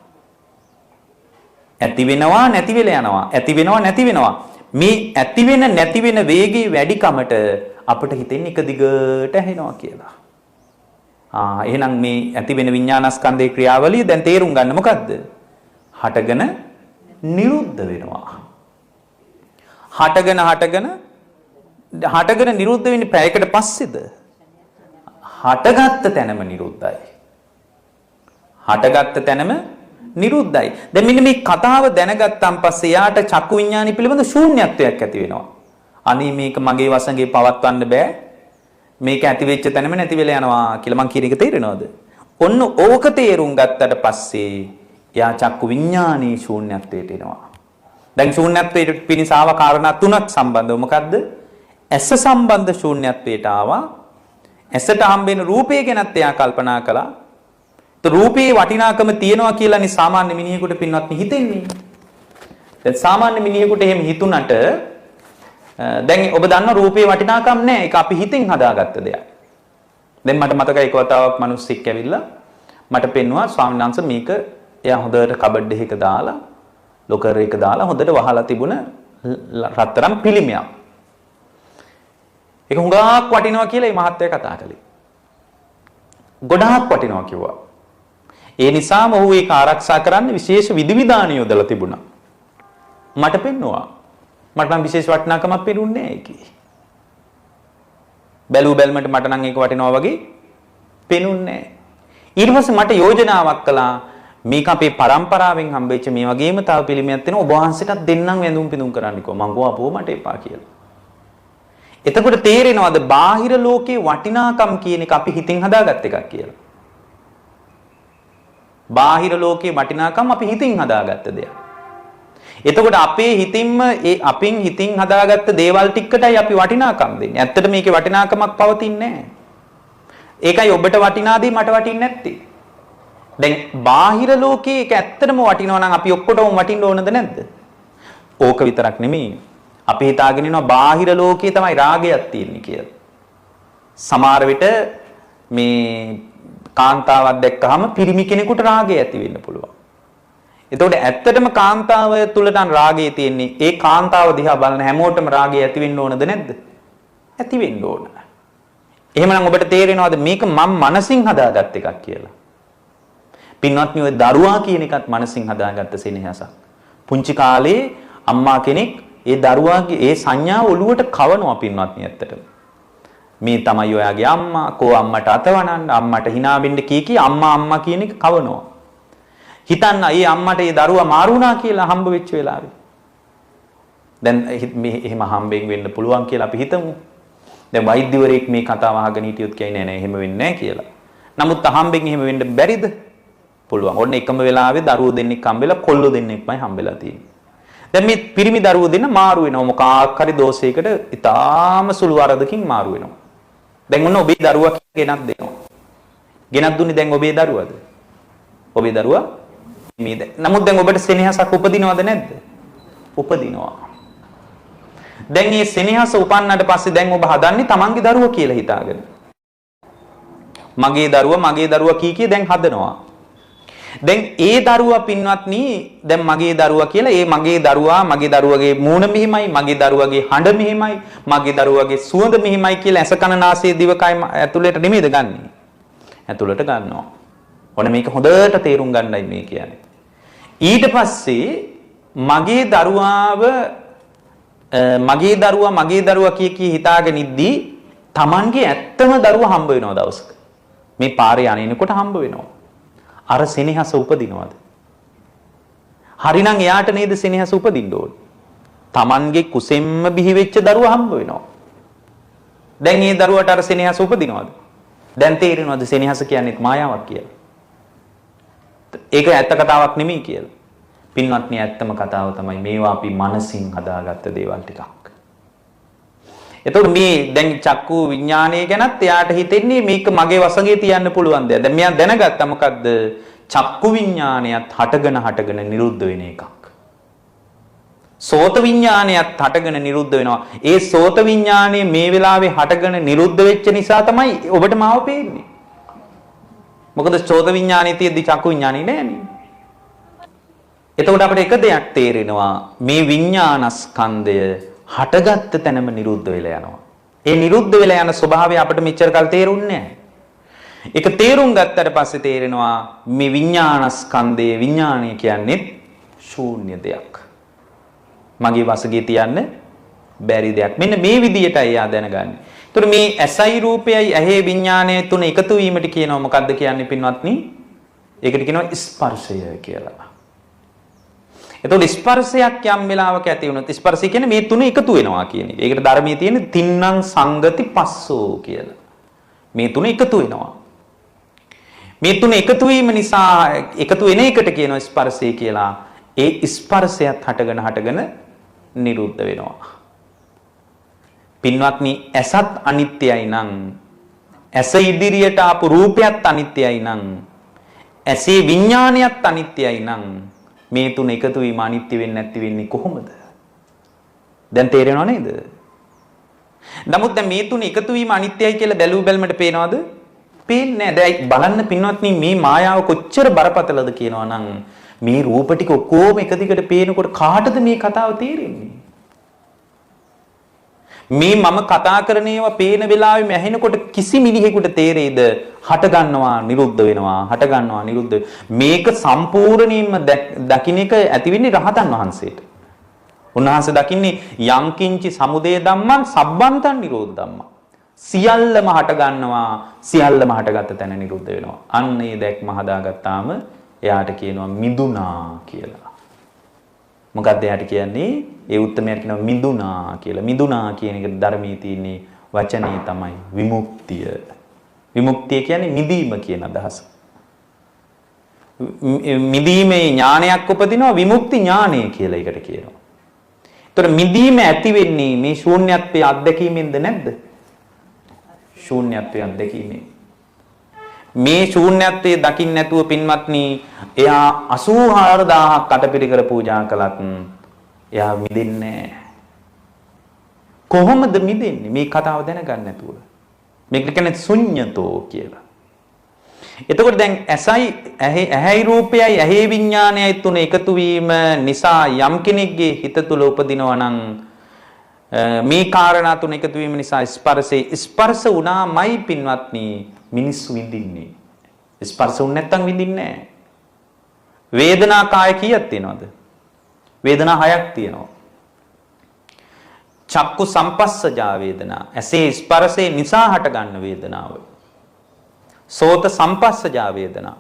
ඇති වෙනවා නැති වෙලා යනවා. ඇති වෙනවා නැති වෙනවා. මේ ඇති වෙන නැති වෙන වේගයේ වැඩිකමට අපිට හිතෙන්නේ එක දිගට ඇහෙනවා කියලා. එහෙනම් මේ ඇති වෙන විඥානස්කන්ධේ ක්‍රියාවලිය දැන් තේරුම් ගන්න මොකද්ද? හටගෙන නිරුද්ධ වෙනවා. හටගෙන නිරුද්ධ වෙන්නේ පැයකට පස්සේද? හටගත්ත තැනම නිරුද්ධයි. හටගත්ත තැනම නිරුද්ධයි. දැන් මෙන්න මේ කතාව දැනගත්තාන් පස්සේ යාට චක්කු විඥානි පිළිබඳ ශූන්‍යත්වයක් ඇති වෙනවා. අනේ මේක මගේ වසඟේ පවත්වන්න බෑ. මේක ඇති වෙච්ච තැනම නැති වෙලා යනවා කියලා මං කියන එක තේරෙනවද? ඔන්න ඕක තේරුම් ගත්තට පස්සේ යා චක්කු විඥානී ශූන්‍යත්වයට එනවා. දැන් ශූන්‍යත්වයට පිණිසාව කාරණා තුනක් සම්බන්ධව මොකද්ද? ඇස සම්බන්ධ ශූන්‍යත්වයට ආවා. ඇසට හම්බෙන රූපය ගැනත් එයා කල්පනා කළා. රූපේ වටිනාකම තියනවා කියලානේ සාමාන්‍ය මිනිහෙකුට පින්වත්නි හිතෙන්නේ. දැන් සාමාන්‍ය මිනිහෙකුට එහෙම හිතුණට දැන් ඔබ දන්න රූපේ වටිනාකම් නැහැ. ඒක අපි හිතින් හදාගත්ත දෙයක්. දැන් මට මතකයි එක වතාවක් මිනිස්සෙක් ඇවිල්ලා මට පෙන්නුවා ස්වාමීන් වහන්සේ මේක එයා හොඳට කබඩ් එකක දාලා ලොකර් එක දාලා හොඳට වහලා තිබුණ රත්තරන් පිළිමයක්. ඒක හුඟක් වටිනවා කියලා මේ මහත්තයා කතා කළේ. ගොඩාක් වටිනවා කිව්වා. ඒ නිසාම ඔහු ඒක ආරක්ෂා කරන්න විශේෂ විධිවිධාන යොදලා තිබුණා. මට පෙන්නුවා. මට නම් විශේෂ වටිනාකමක් පෙරුන්නේ නැහැ ඒකේ. බැලුව බැලමට මට නම් ඒක වටිනවා වගේ පෙනුන්නේ නැහැ. ඊට පස්සේ මට යෝජනාවක් කළා මේක අපේ පරම්පරාවෙන් හම්බෙච්ච මේ වගේම තව පිළිමයක් තියෙනවා ඔබ වහන්සේටත් දෙන්නම් වැඳුම් පිදුම් කරන්නකෝ. මං ගෝ අපෝ මට එපා කියලා. එතකොට තේරෙනවද බාහිර ලෝකේ වටිනාකම් කියන එක අපි හිතින් හදාගත් එකක් කියලා. බාහිර ලෝකේ වටිනාකම් අපි හිතින් හදාගත්ත දෙයක්. එතකොට අපේ හිතින්ම අපින් හිතින් හදාගත්ත දේවල් ටිකටයි අපි වටිනාකම් දෙන්නේ. ඇත්තට මේකේ වටිනාකමක් පවතින්නේ නැහැ. ඒකයි ඔබට වටිනා දේ මට වටින්නේ නැත්තේ. දැන් බාහිර ලෝකේ ඒක ඇත්තටම වටිනවා නම් අපි ඔක්කොටම වටින්න ඕනද නැද්ද? ඕක විතරක් නෙමෙයි. අපි හිතාගෙන ඉන්නවා බාහිර ලෝකේ තමයි රාගයක් තියෙන්නේ කියලා. සමහර විට මේ කාන්තාවක් දැක්කහම පිරිමි කෙනෙකුට රාගය ඇති වෙන්න පුළුවන්. එතකොට ඇත්තටම කාන්තාව තුළ නම් රාගය තියෙන්නේ. ඒ කාන්තාව දිහා බලන හැමෝටම රාගය ඇති වෙන්න ඕනද නැද්ද? ඇති වෙන්න ඕන. එහෙමනම් ඔබට තේරෙනවද මේක මම මනසින් හදාගත් එකක් කියලා? පින්වත්නි ඔය දරුවා කියන එකත් මනසින් හදාගත්ත සෙනෙහසක්. පුංචි කාලේ අම්මා කෙනෙක් ඒ දරුවාගේ ඒ සංඥාව ඔළුවට කවනවා පින්වත්නි ඇත්තටම. මේ තමයි ඔයාගේ අම්මා, කෝ අම්මට අතවනන්න, අම්මට hina වෙන්න කී අම්මා කියන එක කවනවා. හිතන්න ඒ අම්මට ඒ දරුවා මාරු වුණා කියලා හම්බ වෙච්ච වෙලාවේ. දැන් මේ එහෙම හම්බෙන් වෙන්න පුළුවන් කියලා අපි හිතමු. දැන් වෛද්‍යවරයෙක් මේ කතාව අහගෙන හිටියොත් කියන්නේ නෑ එහෙම වෙන්නේ නෑ කියලා. නමුත් අහම්බෙන් එහෙම වෙන්න බැරිද? පුළුවන්. ඔන්න එකම වෙලාවේ දරුවෝ දෙන්නෙක් හම්බෙලා කොල්ලෝ දෙන්නෙක්මයි හම්බෙලා තියෙන්නේ. දැන් මේ පිරිමි දරුවෝ දෙන්න මාරු වෙනවා මොකක් හරි දෝෂයකට ඊටාම සුළු වරදකින් මාරු වෙනවා. දැන් ඔන්න ඔබේ දරුවා ගෙනත් දෙනවා. ගෙනත් දුන්නේ දැන් ඔබේ දරුවද? ඔබේ දරුවා මේ දැන්. නමුත් දැන් ඔබට සෙනෙහසක් උපදිනවද නැද්ද? උපදිනවා. දැන් මේ සෙනෙහස උපන්නට පස්සේ දැන් ඔබ හදන්නේ තමන්ගේ දරුවා කියලා හිතාගෙන. මගේ දරුවා කී දැන් හදනවා. දැන් ඒ දරුවා පින්වත්නි දැන් මගේ දරුවා කියලා ඒ මගේ දරුවගේ මූණ මෙහිමයි, මගේ දරුවගේ හඬ මෙහිමයි, මගේ දරුවගේ සුවඳ මෙහිමයි කියලා ඇස කන නාසය දිවකය ඇතුළට නෙමෙයිද ගන්නෙ? ඇතුළට ගන්නවා. ඔන්න මේක හොඳට තේරුම් ගන්නයි මේ කියන්නේ. ඊට පස්සේ මගේ දරුවා කී හිතාගෙන ඉද්දී Tamanගේ ඇත්තම දරුවා හම්බ වෙනවා දවසක. මේ පාරේ යන්නේකොට හම්බ වෙනවා. අර සෙනෙහස උපදිනවද? හරිනම් එයාට නේද සෙනෙහස උපදින්න ඕනේ. Tamanගේ කුසෙම්ම බිහි වෙච්ච දරුවා හම්බ වෙනවා. දැන් ඒ දරුවට අර සෙනෙහස උපදිනවද? දැන් තේරෙනවද සෙනෙහස කියන්නේ මායාවක් කියලා? ඒක ඇත්ත කතාවක් නෙමෙයි කියලා. පින්වත්නි ඇත්තම කතාව තමයි මේවා අපි මනසින් හදාගත්ත දේවල් ටිකක්. එතකොට මේ දැන් චක්කු විඥානය ගැනත් එයාට හිතෙන්නේ මේක මගේ වසඟේ තියන්න පුළුවන් දෙයක්. දැන් මෙයා දැනගත්තා මොකද්ද? චක්කු විඥානයත් හටගෙන නිරුද්ධ වෙන එකක්. සෝත විඥානයත් හටගෙන නිරුද්ධ වෙනවා. ඒ සෝත විඥානය මේ වෙලාවේ හටගෙන නිරුද්ධ වෙච්ච නිසා තමයි ඔබට මාව පේන්නේ. මොකද සෝත විඥානයේ තියෙද්දි චක්කු විඥානේ නෑනේ. එතකොට අපිට එක දෙයක් තේරෙනවා මේ විඥානස්කන්ධය හටගත්ත තැනම නිරුද්ධ වෙලා යනවා. ඒ නිරුද්ධ වෙලා යන ස්වභාවය අපිට මෙච්චර කල් තේරුන්නේ නැහැ. ඒක තේරුම් ගත්තට පස්සේ තේරෙනවා මේ විඥානස්කන්ධයේ විඥානය කියන්නේ ශූන්‍ය දෙයක්. මගේ වසගේ තියන්න බැරි දෙයක්. මෙන්න මේ විදිහටයි එයා දැනගන්නේ. ඒතර මේ ඇසයි රූපයයි ඇහි විඥානය තුන එකතු වීමට කියනවා මොකද්ද කියන්නේ පින්වත්නි? ඒකට කියනවා ස්පර්ශය කියලා. එතකොට ස්පර්ශයක් යම් වෙලාවක ඇති වුණොත් ස්පර්ශය කියන්නේ මේ තුන එකතු වෙනවා කියන එක. ඒකට ධර්මයේ තියෙන තින්නම් සංගති පස්සෝ කියලා. මේ තුන එකතු වෙනවා. මේ තුන එකතු වීම නිසා එකතු වෙන එකට කියනවා ස්පර්ශය කියලා. ඒ ස්පර්ශයත් හටගෙන නිරුද්ධ වෙනවා. පින්වත්නි ඇසත් අනිත්‍යයි නම් ඇස ඉදිරියට ආපු රූපයත් අනිත්‍යයි නම් ඇසේ විඥානයත් අනිත්‍යයි නම් මේ තුන එකතු වීම අනිත්‍ය වෙන්නේ නැති වෙන්නේ කොහොමද? දැන් තේරෙනව නේද? නමුත් දැන් මේ තුන එකතු වීම අනිත්‍යයි කියලා බැලුව බැලමට පේනවද? පේන්නේ නැහැ. දැන් බලන්න පින්වත්නි මේ මායාව කොච්චර බරපතලද කියනවා නම් මේ රූප ටික ඔක්කොම එක දිගට පේනකොට කාටද මේ කතාව තේරෙන්නේ? මේ මම කතා කරන ඒවා පේන වෙලාවෙම ඇහෙනකොට කිසි මිනිහෙකුට තේරෙයිද? හට ගන්නවා නිරුද්ධ වෙනවා, හට ගන්නවා නිරුද්ධ. මේක සම්පූර්ණයෙන්ම දකින්න එක ඇති වෙන්නේ රහතන් වහන්සේට. උන්වහන්සේ දකින්නේ යංකින්චි සමුදය ධම්මං සබ්බන්තං නිරෝධ ධම්මං. සියල්ලම හට ගන්නවා, සියල්ලම හටගත්ත තැන නිරුද්ධ වෙනවා. අන්න ඒ දැක්ම හදාගත්තාම එයාට කියනවා මිදුනා කියලා. මොකක්ද එයාට කියන්නේ? ඒ උත්තරමයට කියනවා මිදුනා කියලා. මිදුනා කියන එක ධර්මයේ තියෙන වචනේ තමයි විමුක්තිය. විමුක්තිය කියන්නේ මිදීම කියන අදහස. මිදීමේ ඥානයක් උපදිනවා විමුක්ති ඥානය කියලා එකට කියනවා. ඒතර මිදීම ඇති වෙන්නේ මේ ශූන්‍යත්වයේ අත්දැකීමෙන්ද නැද්ද? ශූන්‍යත්වයේ අත්දැකීමෙන්. මේ ශූන්‍යත්වයේ දකින්න නැතුව පින්වත්නි එයා 84000ක් අටපිරිකර පූජා කළත් එයා මිදෙන්නේ නැහැ. කොහොමද මිදෙන්නේ? මේ කතාව දැනගන්න නැතුව. මේක කියන්නේ ශුන්‍යතෝ කියලා. එතකොට දැන් ඇහැයි රූපයයි ඇහි විඥානයයි තුන එකතු වීම නිසා යම් කෙනෙක්ගේ හිත තුළ උපදිනවා නම් මේ කාරණා තුන එකතු වීම නිසා ස්පර්ශ වුණාමයි පින්වත්නි මිනිස්සු විඳින්නේ. ස්පර්ශ වුණ නැත්නම් විඳින්නේ නැහැ. වේදනා කාය කීයක් තියෙනවද? වේදනා 6ක් තියෙනවා. චක්කු සම්පස්සජා වේදනා ඇසේ ස්පර්ශේ නිසා හටගන්න වේදනාව. සෝත සම්පස්සජා වේදනා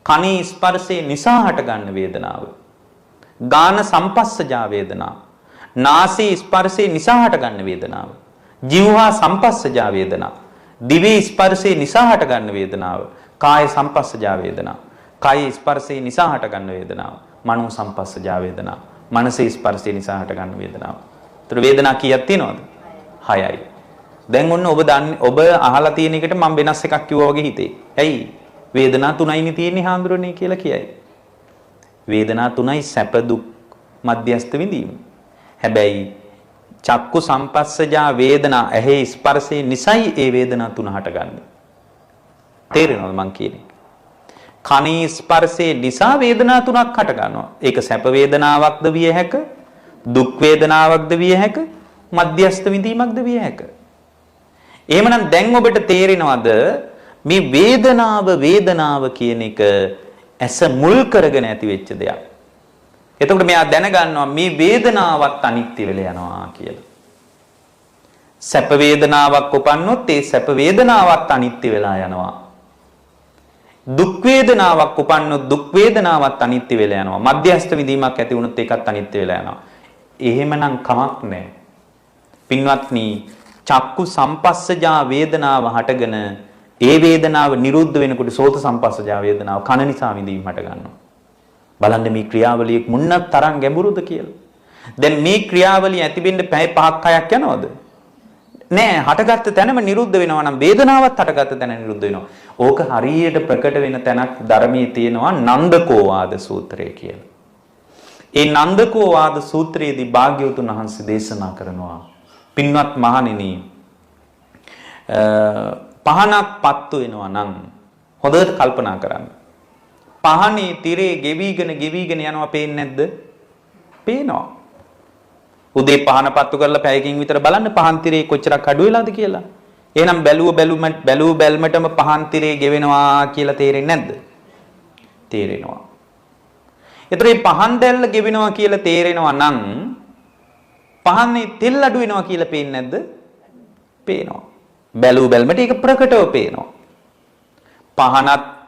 කනේ ස්පර්ශේ නිසා හටගන්න වේදනාව. ගාන සම්පස්සජා වේදනා නාසයේ ස්පර්ශේ නිසා හටගන්න වේදනාව. જીවහා සම්පස්සජා වේදනා දිවේ ස්පර්ශේ නිසා හටගන්න වේදනාව. කාය සම්පස්සජා වේදනා කායේ ස්පර්ශේ නිසා හටගන්න වේදනාව. මනෝ සම්පස්සජා වේදනා මනසේ ස්පර්ශේ නිසා හටගන්න වේදනාව. ඒතර වේදනා කීයක් තියෙනවද? 6යි. දැන් ඔන්න ඔබ අහලා තියෙන එකට මම වෙනස් එකක් කිව්වා වගේ හිතේ. ඇයි? වේදනා තුනයිනේ තියෙන්නේ හාමුදුරනේ කියලා කියයි. වේදනා තුනයි සැප දුක් මධ්‍යස්ත විඳීම. හැබැයි චක්කු සම්පස්සජා වේදනා ඇහි ස්පර්ශේ නිසයි ඒ වේදනා තුන හටගන්නේ. තේරෙනවද මං කියන්නේ? කනේ ස්පර්ශේ නිසා වේදනා තුනක් හට ගන්නවා. ඒක සැප වේදනාවක්ද විය හැක, දුක් වේදනාවක්ද විය හැක, මධ්‍යස්ථ විඳීමක්ද විය හැක. එහෙමනම් දැන් ඔබට තේරෙනවද මේ වේදනාව කියන එක ඇස මුල් කරගෙන ඇති වෙච්ච දෙයක්. එතකොට මෙයා දැනගන්නවා මේ වේදනාවත් අනිත්‍ය වෙලා යනවා කියලා. සැප වේදනාවක් උපන්නොත් ඒ සැප වේදනාවත් අනිත්‍ය වෙලා යනවා. දුක් වේදනාවක් උපන්නොත් දුක් වේදනාවත් අනිත්‍ය වෙලා යනවා. මධ්‍යස්ථ විඳීමක් ඇති වුණොත් ඒකත් අනිත්‍ය වෙලා යනවා. එහෙමනම් කමක් නැහැ. පින්වත්නි, චක්කු සම්පස්සජා වේදනාව හටගෙන ඒ වේදනාව නිරුද්ධ වෙනකොට සෝත සම්පස්සජා වේදනාව කන නිසා විඳීම හට ගන්නවා. බලන්න මේ ක්‍රියාවලිය මුන්නත් තරම් ගැඹුරුද කියලා. දැන් මේ ක්‍රියාවලිය ඇතිවෙන්න පැය 5ක් 6ක් යනවද? නෑ, හටගත්ත තැනම නිරුද්ධ වෙනවා නම් වේදනාවත් හටගත්ත තැන නිරුද්ධ වෙනවා. ඕක හරියට ප්‍රකට වෙන තැනක් ධර්මයේ තියෙනවා නන්දකෝවාද සූත්‍රය කියලා. ඒ නන්දකෝවාද සූත්‍රයේදී භාග්‍යවතුන් වහන්සේ දේශනා කරනවා, පින්වත් මහණෙනි, පහනක් පත්තු වෙනවා නම් හොඳට කල්පනා කරන්න. පහනේ තිරේ ගෙවිගෙන යනවා, පේන්නේ නැද්ද? පේනවා. උදේ පහන පත්තු කරලා පැයකින් විතර බලන්න පහන් තිරේ කොච්චරක් අඩු වෙලාද කියලා. එහෙනම් බැලුව බැල්මටම පහන් තිරේ ගෙවෙනවා කියලා තේරෙන්නේ නැද්ද? තේරෙනවා. ඒතර මේ පහන් දැල්ල ගෙවෙනවා කියලා තේරෙනවා නම් පහනේ තෙල් අඩු වෙනවා කියලා පේන්නේ නැද්ද? පේනවා. බැලුව බැල්මට ඒක ප්‍රකටව පේනවා.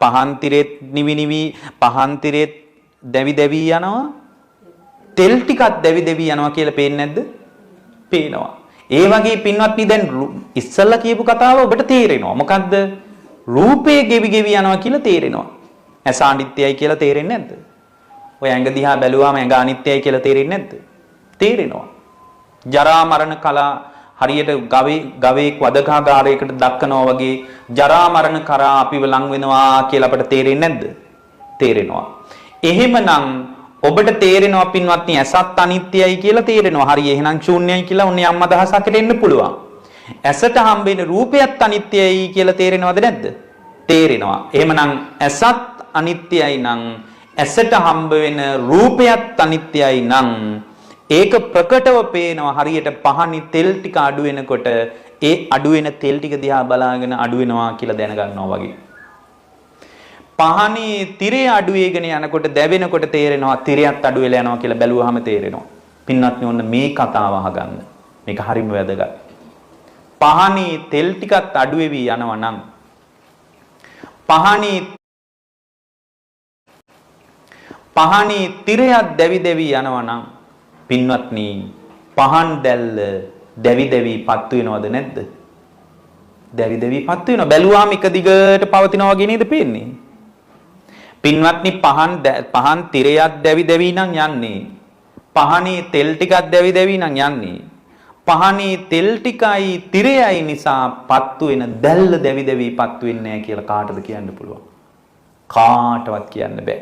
පහන් තිරෙත් නිවි පහන් තිරෙත් දැවි යනවා. තෙල් ටිකක් දැවි යනවා කියලා පේන්නේ නැද්ද? පේනවා. ඒ වගේ පින්වත්නි, දැන් ඉස්සල්ලා කියපු කතාව ඔබට තේරෙනවා. මොකද්ද? රූපේ ගෙවි යනවා කියලා තේරෙනවා. ඇස අනිත්‍යයි කියලා තේරෙන්නේ නැද්ද? ඔය ඇඟ දිහා බැලුවාම ඇඟ අනිත්‍යයි කියලා තේරෙන්නේ නැද්ද? තේරෙනවා. ජරා මරණ කලා හරියට ගවේක් වදකාගාරයකට දක්කනවා වගේ ජරා මරණ කරා අපිව ලං වෙනවා කියලා අපට තේරෙන්නේ නැද්ද? තේරෙනවා. එහෙමනම් ඔබට තේරෙනවා පින්වත්නි, ඇසත් අනිත්‍යයි කියලා තේරෙනවා. හරි, එහෙනම් ශූන්‍යයි කියලා ඔන්න යම් අදහසකට එන්න පුළුවන්. ඇසට හම්බෙන රූපයත් අනිත්‍යයි කියලා තේරෙනවද නැද්ද? තේරෙනවා. එහෙමනම් ඇසත් අනිත්‍යයි නම් ඇසට හම්බ වෙන රූපයත් අනිත්‍යයි නම් ඒක ප්‍රකටව පේනවා. හරියට පහනි තෙල් ටික අඩු වෙනකොට ඒ අඩු වෙන තෙල් ටික දිහා බලාගෙන අඩු වෙනවා කියලා දැනගන්නවා වගේ. පහනේ තිරේ අඩු වෙගෙන යනකොට දැවෙනකොට තේරෙනවා තිරයත් අඩු වෙලා යනවා කියලා බැලුවාම තේරෙනවා. පින්වත්නි, ඔන්න මේ කතාව අහගන්න. මේක හරිම වැදගත්. පහනේ තෙල් ටිකත් අඩු වෙවි යනවා නම් පහනේ තිරයත් දැවි යනවා නම් පින්වත්නි, පහන් දැල්ල දැවි පත්තු වෙනවද නැද්ද? දැවි පත්තු වෙනවා. බැලුවාම එක දිගට පවතිනවා වගේ නේද පේන්නේ? පින්වත්නි, පහන් තිරයක් දැවි නම් යන්නේ. පහනේ තෙල් ටිකක් දැවි නම් යන්නේ. පහනේ තෙල් ටිකයි තිරයයි නිසා පත්තු වෙන දැල්ල දැවි පත්තු වෙන්නේ නැහැ කියලා කාටද කියන්න පුළුවන්? කාටවත් කියන්න බෑ.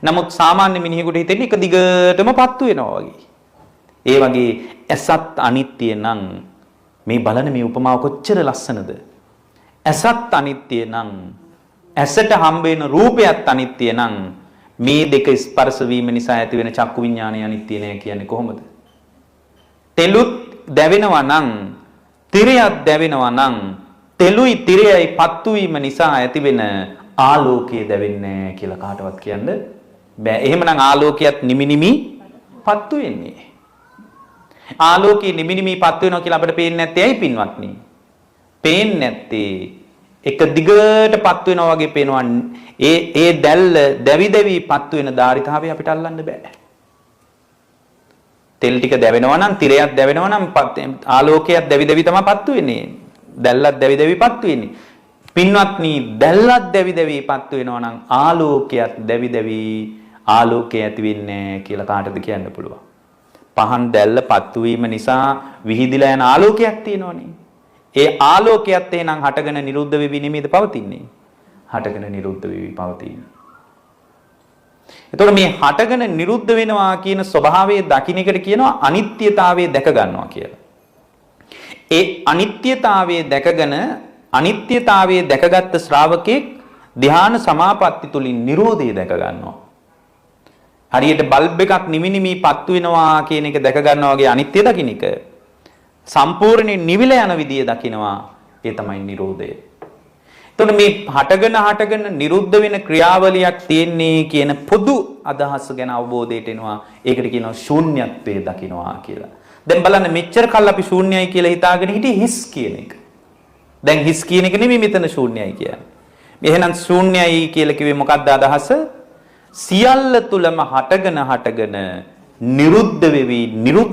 නමුත් සාමාන්‍ය මිනිහෙකුට හිතෙන්නේ එක දිගටම පත්තු වෙනවා වගේ. ඒ වගේ ඇසත් අනිත්‍ය නම් මේ බලන මේ උපමාව කොච්චර ලස්සනද? ඇසත් අනිත්‍ය නම් ඇසට හම්බ වෙන රූපයත් අනිත්‍ය නම් මේ දෙක ස්පර්ශ වීම නිසා ඇති වෙන චක්කු විඥානය අනිත්‍ය නෑ කියන්නේ කොහොමද? තෙලුත් දැවෙනවා නම් තිරයත් දැවෙනවා නම් තෙලුයි තිරයයි පත්තු වීම නිසා ඇති වෙන ආලෝකය දැවෙන්නේ නෑ කියලා කාටවත් කියන්න බෑ. එහෙමනම් ආලෝකයත් නිමි පත්තු වෙන්නේ. ආලෝකය නිමි පත්තු වෙනවා කියලා අපිට පේන්නේ නැත්තේ ඇයි පින්වත්නි? පේන්නේ නැත්තේ එක දිගට පත්තු වෙනවා වගේ පේනවා. ඒ දැල්ල දැවි පත්තු වෙන ධාරිතාවය අපිට අල්ලන්න බෑ. තෙල් ටික දැවෙනවා නම් තිරයක් දැවෙනවා නම් ආලෝකයක් දැවි තමයි පත්තු වෙන්නේ. දැල්ලත් දැවි පත්තු වෙන්නේ. පින්වත්නි, දැල්ලත් දැවි පත්තු වෙනවා නම් ආලෝකයක් දැවි ආලෝකය ඇති වෙන්නේ කියලා කාටද කියන්න පුළුවන්? පහන් දැල්ල පත්තු වීම නිසා විහිදිලා යන ආලෝකයක් තියෙනවනේ. ඒ ආලෝකයත් එහෙනම් හටගෙන නිරුද්ධ වෙවි නෙමෙයිද පවතින්නේ? හටගෙන නිරුද්ධ වෙවි පවතින්නේ. එතකොට මේ හටගෙන නිරුද්ධ වෙනවා කියන ස්වභාවය දකින්න එකට කියනවා අනිත්‍යතාවය දැක ගන්නවා කියලා. ඒ අනිත්‍යතාවයේ දැකගෙන අනිත්‍යතාවයේ දැකගත් ශ්‍රාවකෙක් ධ්‍යාන සමාපatti තුලින් Nirodhe දැක ගන්නවා. හරියට බල්බ් එකක් නිමිනිමි පත්තු වෙනවා කියන එක දැක ගන්නවා වගේ අනිත්‍ය දකින්න එක සම්පූර්ණයෙන් නිවිල යන විදිය දකින්නවා. ඒ තමයි Nirodhe. එතකොට මේ හටගෙන නිරුද්ධ වෙන ක්‍රියාවලියක් තියෙන්නේ කියන පොදු අදහස ගැන අවබෝධයට එනවා. ඒකට කියනවා ශූන්‍යත්වයේ දකින්නවා කියලා. දැන් බලන්න මෙච්චර කල් අපි ශූන්‍යයි කියලා හිතාගෙන හිටියේ හිස් කියන එක. දැන් හිස් කියන එක නෙමෙයි මෙතන ශූන්‍යයි කියන්නේ. එහෙනම් ශූන්‍යයි කියලා කිව්වේ මොකක්ද අදහස? සියල්ල තුලම හටගෙන නිරුද්ධ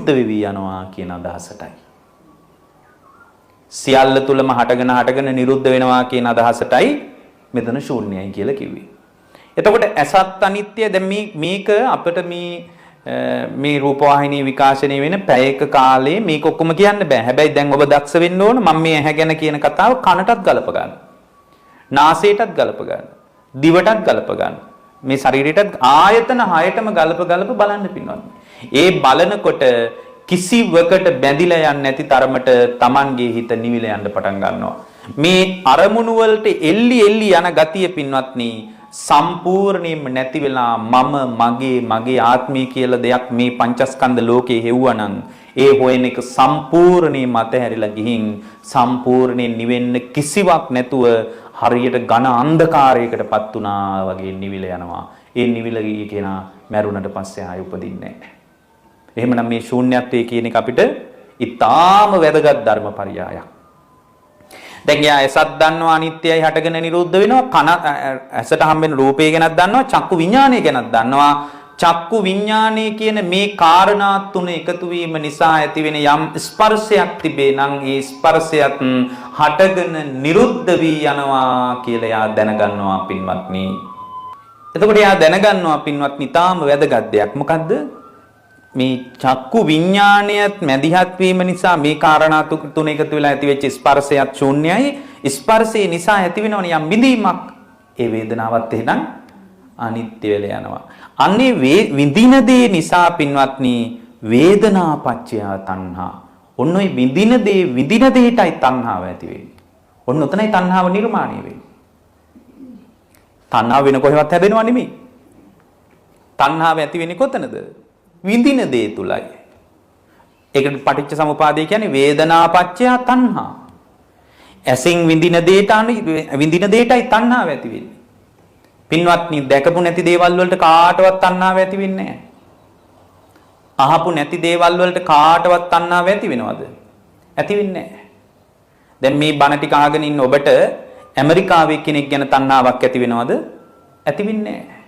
වෙවි යනවා කියන අදහසටයි. සියල්ල තුලම හටගෙන නිරුද්ධ වෙනවා කියන අදහසටයි මෙතන ශූන්‍යයි කියලා කිව්වේ. එතකොට අසත් අනිත්‍ය දැන් මේක අපිට මේ රූපවාහිනී විකාශනය වෙන පැයක කාලේ මේක ඔක්කොම කියන්න බෑ. හැබැයි දැන් ඔබ දක්ෂ වෙන්න ඕන මම මේ ඇහැ ගැන කියන කතාව කනටත් ගලප ගන්න. නාසයටත් ගලප ගන්න. දිවටත් ගලප ගන්න. මේ ශරීරයටත් ආයතන 6ටම ගලප බලන්න පින්වත්. ඒ බලනකොට කිසිවකට බැඳිලා යන්නේ නැති තරමට Tamanගේ හිත නිවිල යන්න පටන් ගන්නවා. මේ අරමුණු වලට එල්ලි යන ගතිය පින්වත්නි සම්පූර්ණයෙන්ම නැති වෙලා මගේ ආත්මය කියලා දෙයක් මේ පංචස්කන්ධ ලෝකේ හෙව්වනම් ඒ හොයන එක සම්පූර්ණයෙන්ම අතහැරිලා ගිහින් සම්පූර්ණයෙන් නිවෙන්න කිසිවක් නැතුව හරියට ඝන අන්ධකාරයකටපත් වුණා වගේ නිවිල යනවා. ඒ නිවිල ගිය කෙනා මැරුණට පස්සේ ආයෙ උපදින්නේ නැහැ. එහෙමනම් මේ ශූන්‍යත්වයේ කියන එක අපිට ඊටාම වැදගත් ධර්මපරියායක්. දැන් යා ඇසත් දන්නවා අනිත්‍යයි හටගෙන නිරුද්ධ වෙනවා. කන ඇසට හම්බෙන රූපය ගැනත් දන්නවා. චක්කු විඥානය ගැනත් දන්නවා. චක්කු විඥානය කියන මේ කාරණා තුන එකතු වීම නිසා ඇතිවෙන යම් ස්පර්ශයක් තිබේ නම් ඒ ස්පර්ශයත් හටගෙන නිරුද්ධ වී යනවා කියලා යා දැනගන්නවා පින්වත්නි. එතකොට යා දැනගන්නවා පින්වත්නි තාම වැදගත් දෙයක්. මොකද්ද? මේ චක්කු විඥාණයත් මැදිහත් වීම නිසා මේ කාරණා තුන එකතු වෙලා ඇතිවෙච්ච ස්පර්ශයත් ශූන්‍යයි. ස්පර්ශය නිසා ඇතිවෙනවනේ යම් විඳීමක්. ඒ වේදනාවත් එහෙනම් අනිත්‍ය වෙලා යනවා. අන්නේ විඳින දේ නිසා පින්වත්නි වේදනාපච්චය තණ්හා. ඔන්න ඔය විඳින දෙයටයි තණ්හාව ඇති වෙන්නේ. ඔන්න උතනයි තණ්හාව නිර්මාණය වෙන්නේ. තණ්හාව වෙන කොහෙවත් හැදෙනව නෙමෙයි. තණ්හාව ඇති වෙන්නේ කොතනද? විඳින දේ තුලයි. ඒකට පටිච්ච සමුපාදය කියන්නේ වේදනාපච්චය තණ්හා. ඇසින් විඳින දෙයටයි තණ්හාව ඇති වෙන්නේ. පින්වත්නි දැකපු නැති දේවල් වලට කාටවත් තණ්හාව ඇති වෙන්නේ නැහැ. අහපු නැති දේවල් වලට කාටවත් තණ්හාව ඇති වෙනවද? ඇති වෙන්නේ නැහැ. දැන් මේ බණ ටික අහගෙන ඉන්න ඔබට ඇමරිකාවේ කෙනෙක් ගැන තණ්හාවක් ඇති වෙනවද? ඇති වෙන්නේ නැහැ.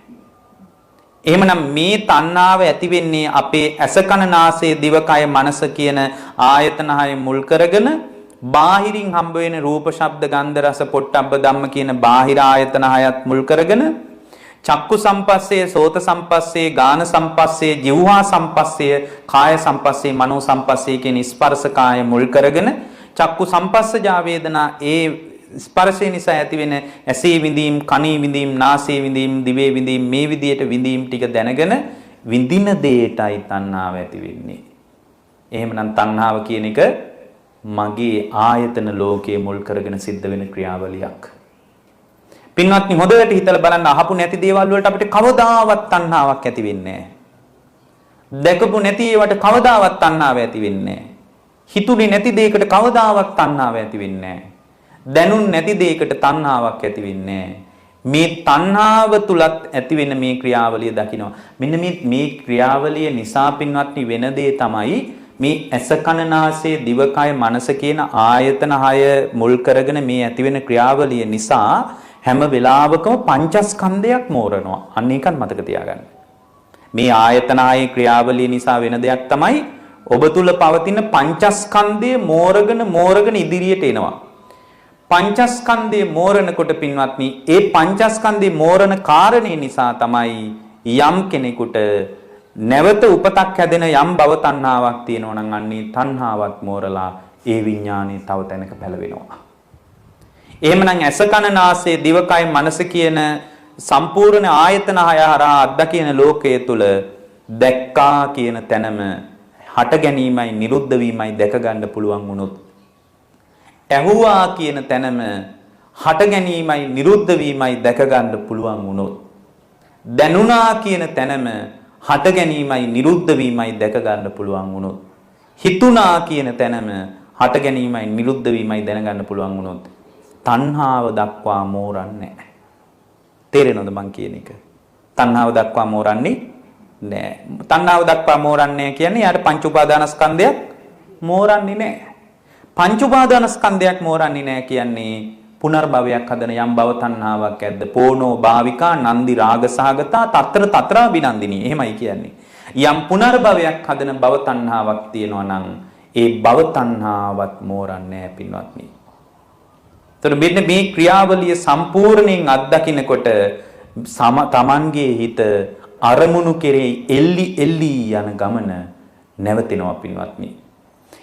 එහෙමනම් මේ තණ්හාව ඇති වෙන්නේ අපේ ඇස කන නාසය දිවකය මනස කියන ආයතන හය මුල් කරගෙන බාහිරින් හම්බ වෙන රූප ශබ්ද ගන්ධ රස පොට්ටබ්බ ධම්ම කියන බාහිර ආයතන හයත් මුල් කරගෙන චක්කු සම්පස්සේ සෝත සම්පස්සේ ගාන සම්පස්සේ જીවහා සම්පස්සේ කාය සම්පස්සේ මනෝ සම්පස්සේ කියන ස්පර්ශ කාය මුල් කරගෙන චක්කු සම්පස්සජා වේදනා ඒ ස්පර්ශය නිසා ඇතිවෙන ඇසේ විඳීම් කනේ විඳීම් නාසයේ විඳීම් දිවේ විඳීම් මේ විදියට විඳීම් ටික දැනගෙන විඳින දෙයටයි තණ්හාව ඇති වෙන්නේ. එහෙමනම් තණ්හාව කියන එක මගේ ආයතන ලෝකයේ මුල් කරගෙන සිද්ධ වෙන ක්‍රියාවලියක්. පින්වත්නි හොඳට හිතලා බලන්න අහපු නැති දේවල් වලට අපිට කවදාවත් තණ්හාවක් ඇති වෙන්නේ නැහැ. දැකපු නැති ඒවට කවදාවත් තණ්හාව ඇති වෙන්නේ නැහැ. හිතුනේ නැති දෙයකට කවදාවත් තණ්හාව ඇති වෙන්නේ නැහැ. දැනුන් නැති දෙයකට තණ්හාවක් ඇති වෙන්නේ නැහැ. මේ තණ්හාව තුලත් ඇති වෙන මේ ක්‍රියාවලිය දකිනවා. මෙන්න මේ ක්‍රියාවලිය නිසා පින්වත්නි වෙන දේ තමයි මේ ඇස කන නාසය දිවකය මනස කියන ආයතන 6 මුල් කරගෙන මේ ඇති වෙන ක්‍රියාවලිය නිසා හැම වෙලාවකම පංචස්කන්ධයක් මෝරනවා. අන්න ඒකත් මතක තියාගන්න. මේ ආයතන 6 ක්‍රියාවලිය නිසා වෙන දෙයක් තමයි ඔබ තුල පවතින පංචස්කන්ධය මෝරගෙන ඉදිරියට එනවා. පංචස්කන්ධය මෝරනකොට පින්වත්නි ඒ පංචස්කන්ධය මෝරන කාරණේ නිසා තමයි යම් කෙනෙකුට නැවත උපතක් හැදෙන යම් භව තණ්හාවක් තියෙනවා නම් අන්නේ තණ්හාවත් මෝරලා ඒ විඥානේ තව තැනක පැලවෙනවා. එහෙමනම් ඇස කන නාසය දිවකය මනස කියන සම්පූර්ණ ආයතන හය හරහා අත්දකින ලෝකයේ තුල දැක්කා කියන තැනම හට ගැනීමයි නිරුද්ධ වීමයි දැක ගන්න පුළුවන් වුණොත් ඇහුවා කියන තැනම හට ගැනීමයි නිරුද්ධ වීමයි දැක ගන්න පුළුවන් වුණොත් දැනුණා කියන තැනම හට ගැනීමයි නිරුද්ධ වීමයි දැක ගන්න පුළුවන් වුණොත් හිතුණා කියන තැනම හට ගැනීමයි නිරුද්ධ වීමයි දැන ගන්න පුළුවන් වුණොත් තණ්හාව දක්වා මෝරන්නේ නැහැ. තේරෙනවද මං කියන එක? තණ්හාව දක්වා මෝරන්නේ නැහැ. තණ්හාව දක්වා මෝරන්නේ කියන්නේ යාට පංච උපාදානස්කන්ධයක් මෝරන්නේ නැහැ. පංච උපාදානස්කන්ධයක් මෝරන්නේ නැහැ කියන්නේ පුනර්භවයක් හදන යම් භව තණ්හාවක් ඇද්ද? පෝනෝ භාවිකා නන්දි රාග සහගතා తත්‍ර తත්‍රා විනන්දිනී. එහෙමයි කියන්නේ. යම් පුනර්භවයක් හදන භව තණ්හාවක් තියෙනවා නම් ඒ භව තණ්හාවත් මෝරන්නේ නැහැ පින්වත්නි. මෙන්න මේ ක්‍රියාවලිය සම්පූර්ණයෙන් අත්දකින්නකොට තමන්ගේ හිත අරමුණු කෙරෙහි එල්ලි යන ගමන නැවතෙනවා පින්වත්නි.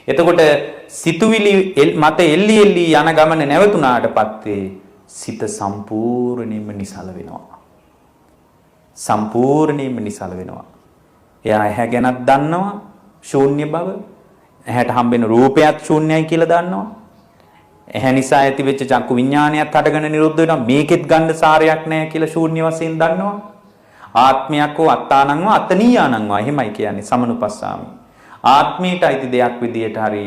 එතකොට සිතුවිලි මත එල්ලි යන ගමන නැවතුණාට පස්සේ සිත සම්පූර්ණයෙන්ම නිසල වෙනවා. සම්පූර්ණයෙන්ම නිසල වෙනවා. එයා ඇහැ ගැනත් දන්නවා ශූන්‍ය බව. ඇහැට හම්බෙන රූපයත් ශූන්‍යයි කියලා දන්නවා. ඇහැ නිසා ඇතිවෙච්ච චක්කු විඥානයත් හටගෙන නිරුද්ධ වෙනවා. මේකෙත් ගන්න සාරයක් නැහැ කියලා ශූන්‍ය වශයෙන් දන්නවා. ආත්මයක් හෝ අත්තානං වා අතනීයානං වා එහෙමයි කියන්නේ සමනුපස්සාමි. ආත්මයට අයිති දෙයක් විදියට හරි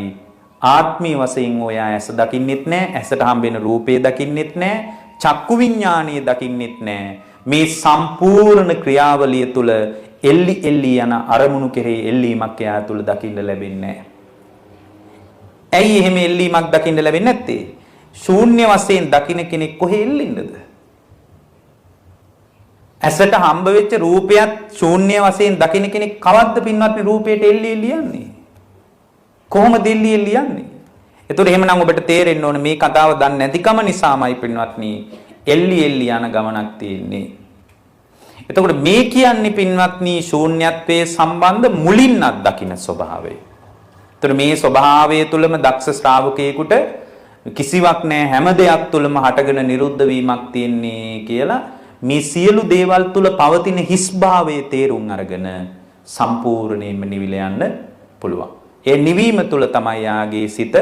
ආත්මී වශයෙන් ඔයා ඇස දකින්නෙත් නැහැ. ඇසට හම්බෙන රූපේ දකින්නෙත් නැහැ. චක්කු විඥානය දකින්නෙත් නැහැ. මේ සම්පූර්ණ ක්‍රියාවලිය තුල එල්ලි යන අරමුණු කෙරෙහි එල්ලීමක් එයා තුල දකින්න ලැබෙන්නේ නැහැ. ඇයි එහෙම එල්ලීමක් දකින්න ලැබෙන්නේ නැත්තේ? ශූන්‍ය වශයෙන් දකින්න කෙනෙක් කොහේ එල්ලින්නද? ඇසට හම්බ වෙච්ච රූපයත් ශූන්‍ය වශයෙන් දකින්න කෙනෙක් කවද්ද පින්වත්නි රූපයට එල්ලි යන්නේ? කොහොමද එල්ලි යන්නේ? ඒතකොට එහෙමනම් ඔබට තේරෙන්න ඕනේ මේ කතාව දන්නේ නැතිකම නිසාමයි පින්වත්නි එල්ලි යන ගමනක් තියෙන්නේ. එතකොට මේ කියන්නේ පින්වත්නි ශූන්‍යත්වයේ සම්බන්ධ මුලින් අත්දකින්න ස්වභාවය. ඒතර මේ ස්වභාවය තුලම දක්ෂ ශ්‍රාවකයෙකුට කිසිවක් නැහැ හැම දෙයක් තුලම හටගෙන නිරුද්ධ වීමක් තියෙන්නේ කියලා මේ සියලු දේවල් තුල පවතින හිස්භාවයේ තේරුම් අරගෙන සම්පූර්ණයෙන්ම නිවිල යන්න පුළුවන්. ඒ නිවීම තුල තමයි යාගේ සිත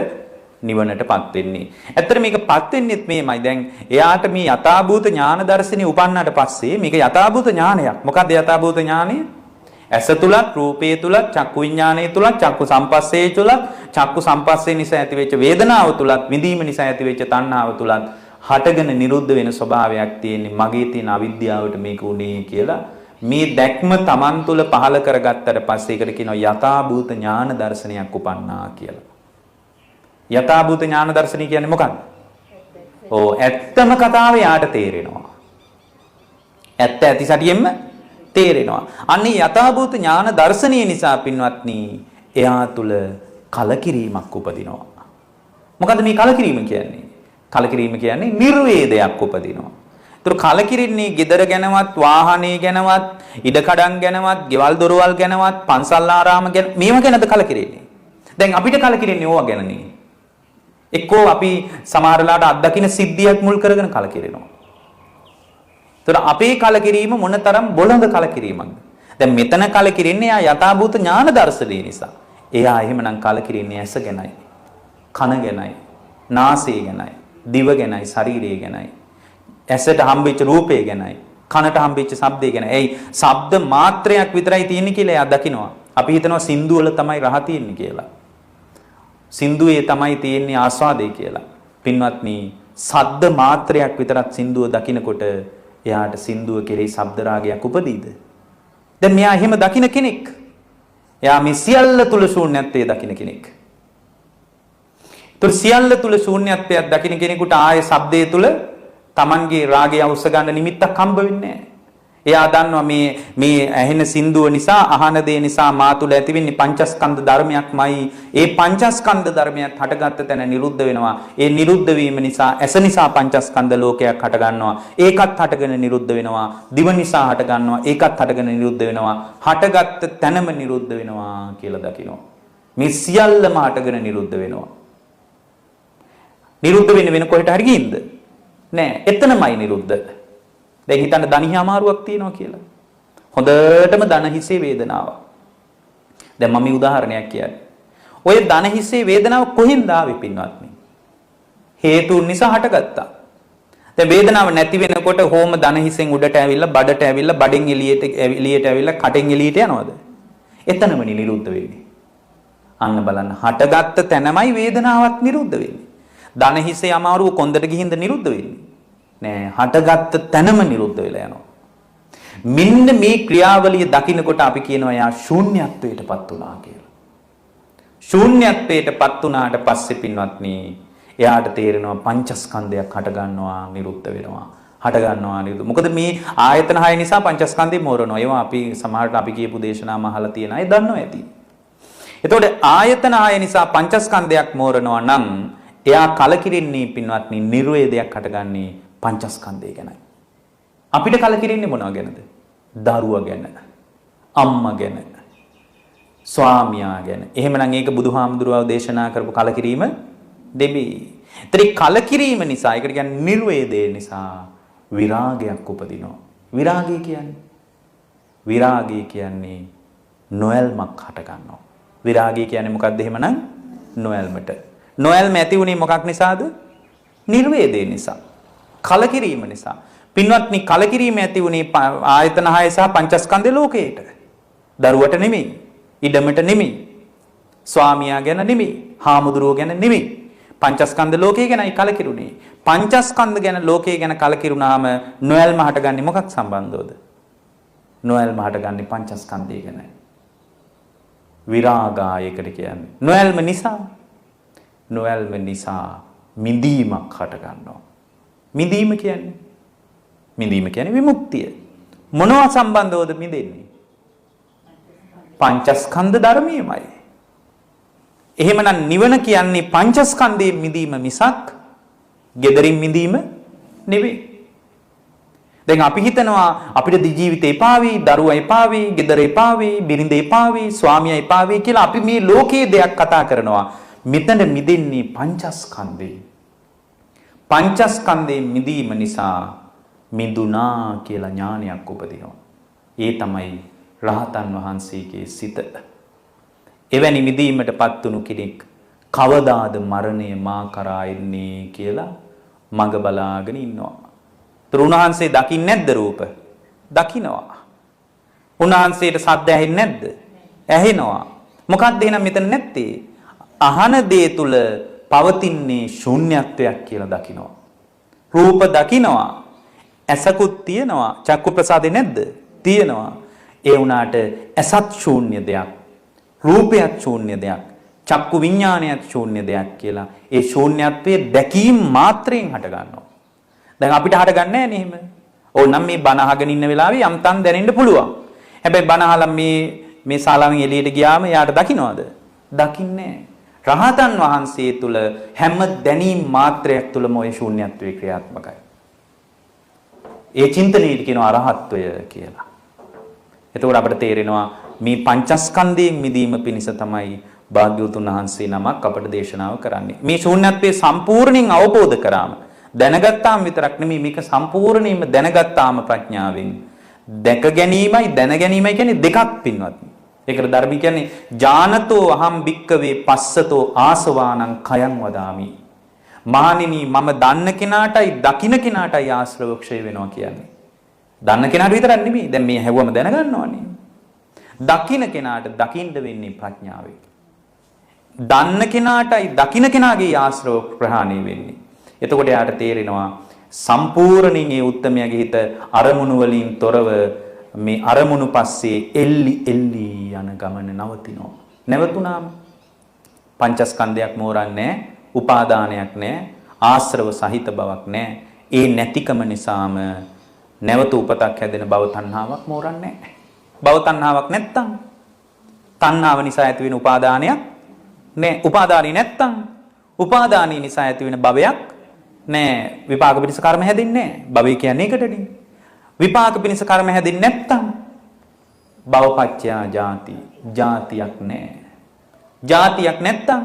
නිවනටපත් වෙන්නේ. ඇත්තට මේකපත් වෙන්නේත් මේමයි. දැන් එයාට මේ යථාභූත ඥාන දර්ශනේ උපන්නාට පස්සේ මේක යථාභූත ඥානයක්. මොකක්ද යථාභූත ඥානය? ඇස තුලත් රූපේ තුලත් චක්කු විඥානයේ තුලත් චක්කු සම්පස්සේ තුලත් චක්කු සම්පස්සේ නිසා ඇතිවෙච්ච වේදනාව තුලත් විඳීම නිසා ඇතිවෙච්ච තණ්හාව තුලත් හටගෙන නිරුද්ධ වෙන ස්වභාවයක් තියෙන්නේ. මගේ තියෙන අවිද්‍යාවට මේක උනේ කියලා මේ දැක්ම Taman තුල පහල කරගත්තට පස්සේ ඒකට කියනවා යථාභූත ඥාන දර්ශනයක් උපන්නා කියලා. යථාභූත ඥාන දර්ශනය කියන්නේ මොකක්ද? ඇත්තම කතාව යාට තේරෙනවා. ඇත්ත ඇති සැටියෙන්ම තේරෙනවා. අන්නේ යථාභූත ඥාන දර්ශනය නිසා පින්වත්නි එයා තුල කලකිරීමක් උපදිනවා. මොකද්ද මේ කලකිරීම කියන්නේ? කලකිරීම කියන්නේ නිර්වේදයක් උපදිනවා. ඒතර කලකිරින්නේ gedara ගැනවත්, වාහනේ ගැනවත්, ඉඩකඩම් ගැනවත්, ගෙවල් දොරවල් ගැනවත්, පන්සල් ආරාම ගැන මේව ගැනද කලකිරින්නේ? දැන් අපිට කලකිරින්නේ ඕවා ගැනනේ. එක්කෝ අපි සමහරලාට අත්දකින්න සිද්ධියක් මුල් කරගෙන කලකිරෙනවා. ඒතර අපේ කලකිරීම මොනතරම් බොළඳ කලකිරීමක්ද? දැන් මෙතන කලකිරින්නේ යා යථාභූත ඥාන දර්ශනය නිසා. එයා එහෙමනම් කලකිරින්නේ ඇස ගැනයි, කන ගැනයි, නාසය ගැනයි, දිව ගැනයි, ශරීරය ගැනයි. ඇසට හම්බෙච්ච රූපය ගැනයි, කනට හම්බෙච්ච ශබ්දය ගැනයි. එයි ශබ්ද මාත්‍රයක් විතරයි තියෙන්නේ කියලා එයා දකිනවා. අපි හිතනවා සින්දු වල තමයි රහ තියෙන්නේ කියලා. සින්දුවේ තමයි තියෙන්නේ ආස්වාදේ කියලා. පින්වත්නි, ශබ්ද මාත්‍රයක් විතරක් සින්දුව දකිනකොට එයාට සින්දුව කෙරෙහි ශබ්ද රාගයක් උපදීද? දැන් මෙයා එහෙම දකින කෙනෙක්. එයා මේ සියල්ල තුල ශූන්‍යත්වයේ දකින කෙනෙක්. ඒතර සියල්ල තුල ශූන්‍යත්වයක් දකින කෙනෙකුට ආයේ ශබ්දයේ තුල Tamanගේ රාගය අවශ්‍ය ගන්න නිමිත්තක් හම්බ වෙන්නේ නැහැ. එයා දන්නවා මේ ඇහෙන සින්දුව නිසා, අහන දේ නිසා මා තුල ඇතිවෙන්නේ පංචස්කන්ධ ධර්මයක්මයි. ඒ පංචස්කන්ධ ධර්මයක් හටගත්ත තැන නිරුද්ධ වෙනවා. ඒ නිරුද්ධ වීම නිසා ඇස නිසා පංචස්කන්ධ ලෝකයක් හට ගන්නවා. ඒකත් හටගෙන නිරුද්ධ වෙනවා. දිව නිසා හට ගන්නවා. ඒකත් හටගෙන නිරුද්ධ වෙනවා. හටගත්ත තැනම නිරුද්ධ වෙනවා කියලා දකිනවා. මේ සියල්ලම හටගෙන නිරුද්ධ වෙනවා. නිරුද්ධ වෙන්න වෙන කොහෙට හරි ගින්ද? නෑ. එතනමයි නිරුද්ධ. දැන් හිතන්න දණිහි අමාරුවක් තියෙනවා කියලා. හොඳටම දන හිසේ වේදනාව. දැන් මම මේ උදාහරණයක් කියන්නේ. ඔය දන හිසේ වේදනාව කොහෙන්ද ආවේ පින්වත්නි? හේතුන් නිසා හටගත්තා. දැන් වේදනාව නැති වෙනකොට හෝම දන හිසෙන් උඩට ඇවිල්ලා බඩට ඇවිල්ලා බඩෙන් එළියට ඇවිල්ලා කටෙන් එළියට යනවද? එතනමනේ නිරුද්ධ වෙන්නේ. අන්න බලන්න හටගත්ත තැනමයි වේදනාවක් නිරුද්ධ වෙන්නේ. දන හිසේ අමාරුව කොන්දට ගිහින්ද නිරුද්ධ වෙන්නේ? නෑ, හටගත්ත තැනම නිරුද්ධ වෙලා යනවා. මෙන්න මේ ක්‍රියාවලිය දකින්නකොට අපි කියනවා යා ශූන්‍යත්වයටපත් වුණා කියලා. ශූන්‍යත්වයටපත් වුණාට පස්සේ පින්වත්නි එයාට තේරෙනවා පංචස්කන්ධයක් හට ගන්නවා නිරුද්ධ වෙනවා. හට ගන්නවා නිරුද්ධ. මොකද මේ ආයතන 6 නිසා පංචස්කන්ධේ මෝරනවා. ඒවා අපි සමහරට අපි කියපු දේශනාම අහලා තියෙන අය දන්නවා ඇති. එතකොට ආයතන 6 නිසා පංචස්කන්ධයක් මෝරනවා නම් එයා කලකිරින්නේ පින්වත්නි නිර්වේදයක් හටගන්නේ පංචස්කන්ධය ගැනයි. අපිට කලකිරින්නේ මොනවා ගැනද? දරුවා ගැන, අම්මා ගැන, ස්වාමියා ගැන. එහෙමනම් ඒක බුදුහාමුදුරුවෝ දේශනා කරපු කලකිරීම දෙබී. ඒතරි කලකිරීම නිසා ඒකට කියන්නේ නිර්වේදය නිසා විරාගයක් උපදිනවා. විරාගය කියන්නේ නොයල්මක් හට ගන්නවා. විරාගය කියන්නේ මොකක්ද එහෙමනම්? නොයල්මට. නොයල්ම ඇති වුණේ මොකක් නිසාද? නිර්වේදය නිසා. කලකිරීම නිසා. පින්වත්නි කලකිරීම ඇති වුණේ ආයතන 6 සහ පංචස්කන්ධ ලෝකයට. දරුවට නෙමෙයි, ඉඩමට නෙමෙයි, ස්වාමියා ගැන නෙමෙයි, හාමුදුරුවෝ ගැන නෙමෙයි. පංචස්කන්ධ ලෝකය ගැනයි කලකිරුණේ. පංචස්කන්ධ ගැන ලෝකය ගැන කලකිරුණාම නොයල්ම හටගන්නේ මොකක් සම්බන්ධවද? නොයල්ම හටගන්නේ පංචස්කන්ධය ගැනයි. විරාගායකට කියන්නේ. නොයල්ම නිසා මිදීමක් හට ගන්නවා. මිදීම කියන්නේ විමුක්තිය. මොනවා සම්බන්ධවද මිදෙන්නේ? පංචස්කන්ධ ධර්මයමයි. එහෙමනම් නිවන කියන්නේ පංචස්කන්ධයෙන් මිදීම මිසක් gederin මිදීම නෙවෙයි. දැන් අපි හිතනවා අපිට ජීවිතේ එපා වෙයි, දරුවා එපා වෙයි, ගෙදර එපා වෙයි, බිරිඳ එපා වෙයි, ස්වාමියා එපා වෙයි කියලා අපි මේ ලෝකයේ දෙයක් කතා කරනවා. මෙතන මිදෙන්නේ පංචස්කන්ධයෙන්. පංචස්කන්ධයෙන් මිදීම නිසා මිදුණා කියලා ඥානයක් උපදිනවා. ඒ තමයි රහතන් වහන්සේගේ සිත. එවැනි මිදීමටපත් වුණු කෙනෙක් කවදාද මරණය මා කරා එන්නේ කියලා මඟ බලාගෙන ඉන්නවා. උන්වහන්සේ දකින්නේ නැද්ද රූප? දකිනවා. උන්වහන්සේට ශබ්ද ඇහෙන්නේ නැද්ද? ඇහෙනවා. මොකක්ද එහෙනම් මෙතන නැත්තේ? අහන දේ තුල පවතින්නේ ශූන්‍යත්වයක් කියලා දකිනවා. රූප දකිනවා. ඇසකුත් තියෙනවා. චක්කු ප්‍රසාදේ නැද්ද? තියෙනවා. ඒ වුණාට ඇසත් ශූන්‍ය දෙයක්. රූපයත් ශූන්‍ය දෙයක්. චක්කු විඥානයත් ශූන්‍ය දෙයක් කියලා ඒ ශූන්‍යත්වයේ දැකීම මාත්‍රයෙන් හට ගන්නවා. දැන් අපිට හට ගන්න නැහැ නේ එහෙම. ඕනම් මේ බණ අහගෙන ඉන්න වෙලාවේ යම්තම් දැනෙන්න පුළුවන්. හැබැයි බණ අහලා මේ ශාලාවෙන් එළියට ගියාම යාට දකින්නවද? දකින්නේ නැහැ. රහතන් වහන්සේ තුල හැම දැනීම් මාත්‍රයක් තුලම ওই ශූන්‍යත්වයේ ක්‍රියාත්මකයි. ඒ චින්තනයේ කියනවා අරහත්වය කියලා. එතකොට අපිට තේරෙනවා මේ පංචස්කන්ධයෙන් මිදීම පිණිස තමයි භාග්‍යවතුන් වහන්සේ නමක් අපට දේශනාව කරන්නේ. මේ ශූන්‍යත්වයේ සම්පූර්ණයෙන් අවබෝධ කරාම දැනගත්තාම විතරක් නෙමෙයි මේක සම්පූර්ණයෙන්ම දැනගත්තාම ප්‍රඥාවෙන් දැක ගැනීමයි දැන ගැනීමයි කියන්නේ දෙකක් පින්වත්නි. ඒකට ධර්මී කියන්නේ ඥානතෝ අහම් භික්කවේ පස්සතෝ ආසවානං කයං වදාමි. මහණෙනි මම දන්න කෙනාටයි දකින්න කෙනාටයි ආශ්‍රව ක්ෂය වෙනවා කියන්නේ. දන්න කෙනාට විතරක් නෙමෙයි. දැන් මේ හැවුවම දැනගන්නවනේ. දකින්න කෙනාට දකින්න වෙන්නේ ප්‍රඥාවෙන්. දන්න කෙනාටයි දකින්න කෙනාගේ ආශ්‍රව ප්‍රහාණය වෙන්නේ. එතකොට යාට තේරෙනවා සම්පූර්ණයෙන් ඒ උත්තමයාගේ හිත අරමුණු වලින් තොරව මේ අරමුණු පස්සේ එල්ලි යන ගමන නවතිනවා. නැවතුණාම පංචස්කන්ධයක් මෝරන්නේ උපාදානයක් නැහැ, ආශ්‍රව සහිත බවක් නැහැ. ඒ නැතිකම නිසාම නැවත උපතක් හැදෙන භව තණ්හාවක් මෝරන්නේ නැහැ. භව තණ්හාවක් නැත්තම් තණ්හාව නිසා ඇති වෙන උපාදානයක් නැහැ. උපාදානි නැත්තම් උපාදානි නිසා ඇති වෙන භවයක් නෑ. විපාක පිණිස කර්ම හැදෙන්නේ නෑ. භවය කියන්නේ ඒකටනේ. විපාක පිණිස කර්ම හැදෙන්නේ නැත්තම් භවපච්චයා ජාති. ජාතියක් නෑ. ජාතියක් නැත්තම්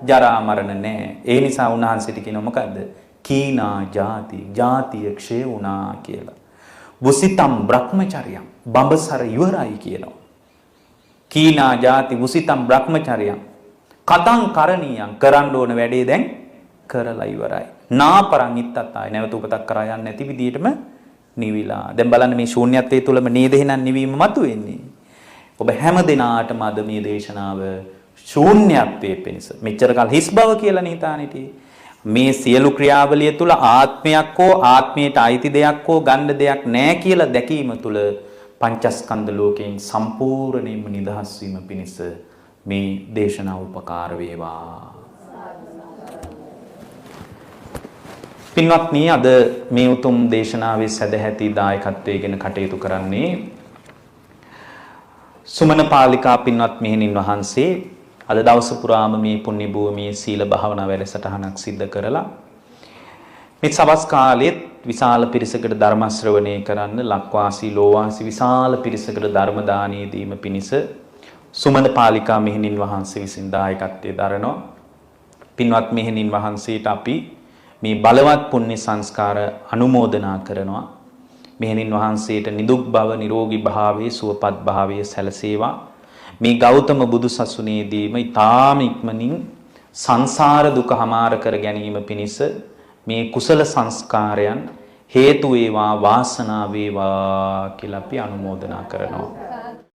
ජරා මරණ නැහැ. ඒ නිසා උන්වහන්සේට කියනවා මොකද්ද? කීනා ජාති ජාතිය ක්ෂය වුණා කියලා. වුසිතම් බ්‍රහ්මචර්යම් බඹසර ඉවරයි කියනවා. කීනා ජාති වුසිතම් බ්‍රහ්මචර්යම් කතං කරණීයම් කරන්න ඕන වැඩේ දැන් කරලා ඉවරයි. නාපරං ඉත්තත්තාය නැවත උපතක් කරා යන්නේ නැති විදිහටම නිවිලා. දැන් බලන්න මේ ශූන්‍යත්වයේ තුලම නේද එහෙනම් නිවීම මතුවෙන්නේ. ඔබ හැම දිනාටම අද මේ දේශනාව ශූන්‍යත්වයේ පිණිස මෙච්චර කල් හිස් බව කියලා නිතානිටි මේ සියලු ක්‍රියාවලිය තුල ආත්මයක් හෝ ආත්මයට අයිති දෙයක් හෝ ගන්න දෙයක් නැහැ කියලා දැකීම තුල පංචස්කන්ධ ලෝකයෙන් සම්පූර්ණයෙන්ම නිදහස් වීම පිණිස මේ දේශනාව උපකාර වේවා. පින්වත්නි අද මේ උතුම් දේශනාවේ සදැහැති දායකත්වයෙන් කටයුතු කරන්නේ සුමන පාලිකා පින්වත් මෙහෙණින් වහන්සේ අද දවස පුරාම මේ පුණ්‍ය භූමියේ සීල භාවනා වැඩසටහනක් සිද්ධ කරලා මේ සවස් කාලෙත් විශාල පිරිසකට ධර්ම ශ්‍රවණය කරන්න ලක්වාසී ලෝවාසී විශාල පිරිසකට ධර්ම දානීය දීම පිණිස සුමන පාලිකා මෙහෙණින් වහන්සේ විසින් දායකත්වයේ දරනවා. පින්වත් මෙහෙණින් වහන්සේට අපි මේ බලවත් පුණ්‍ය සංස්කාර අනුමෝදනා කරනවා. මෙහෙණින් වහන්සේට නිදුක් බව නිරෝගී භාවයේ සුවපත් භාවයේ සැලසේවා. මේ ගෞතම බුදු සසුනේදීම ඊ타ම ඉක්මනින් සංසාර දුක හමාර කර ගැනීම පිණිස මේ කුසල සංස්කාරයන් හේතු වේවා වාසනාව වේවා කියලා අපි අනුමෝදනා කරනවා.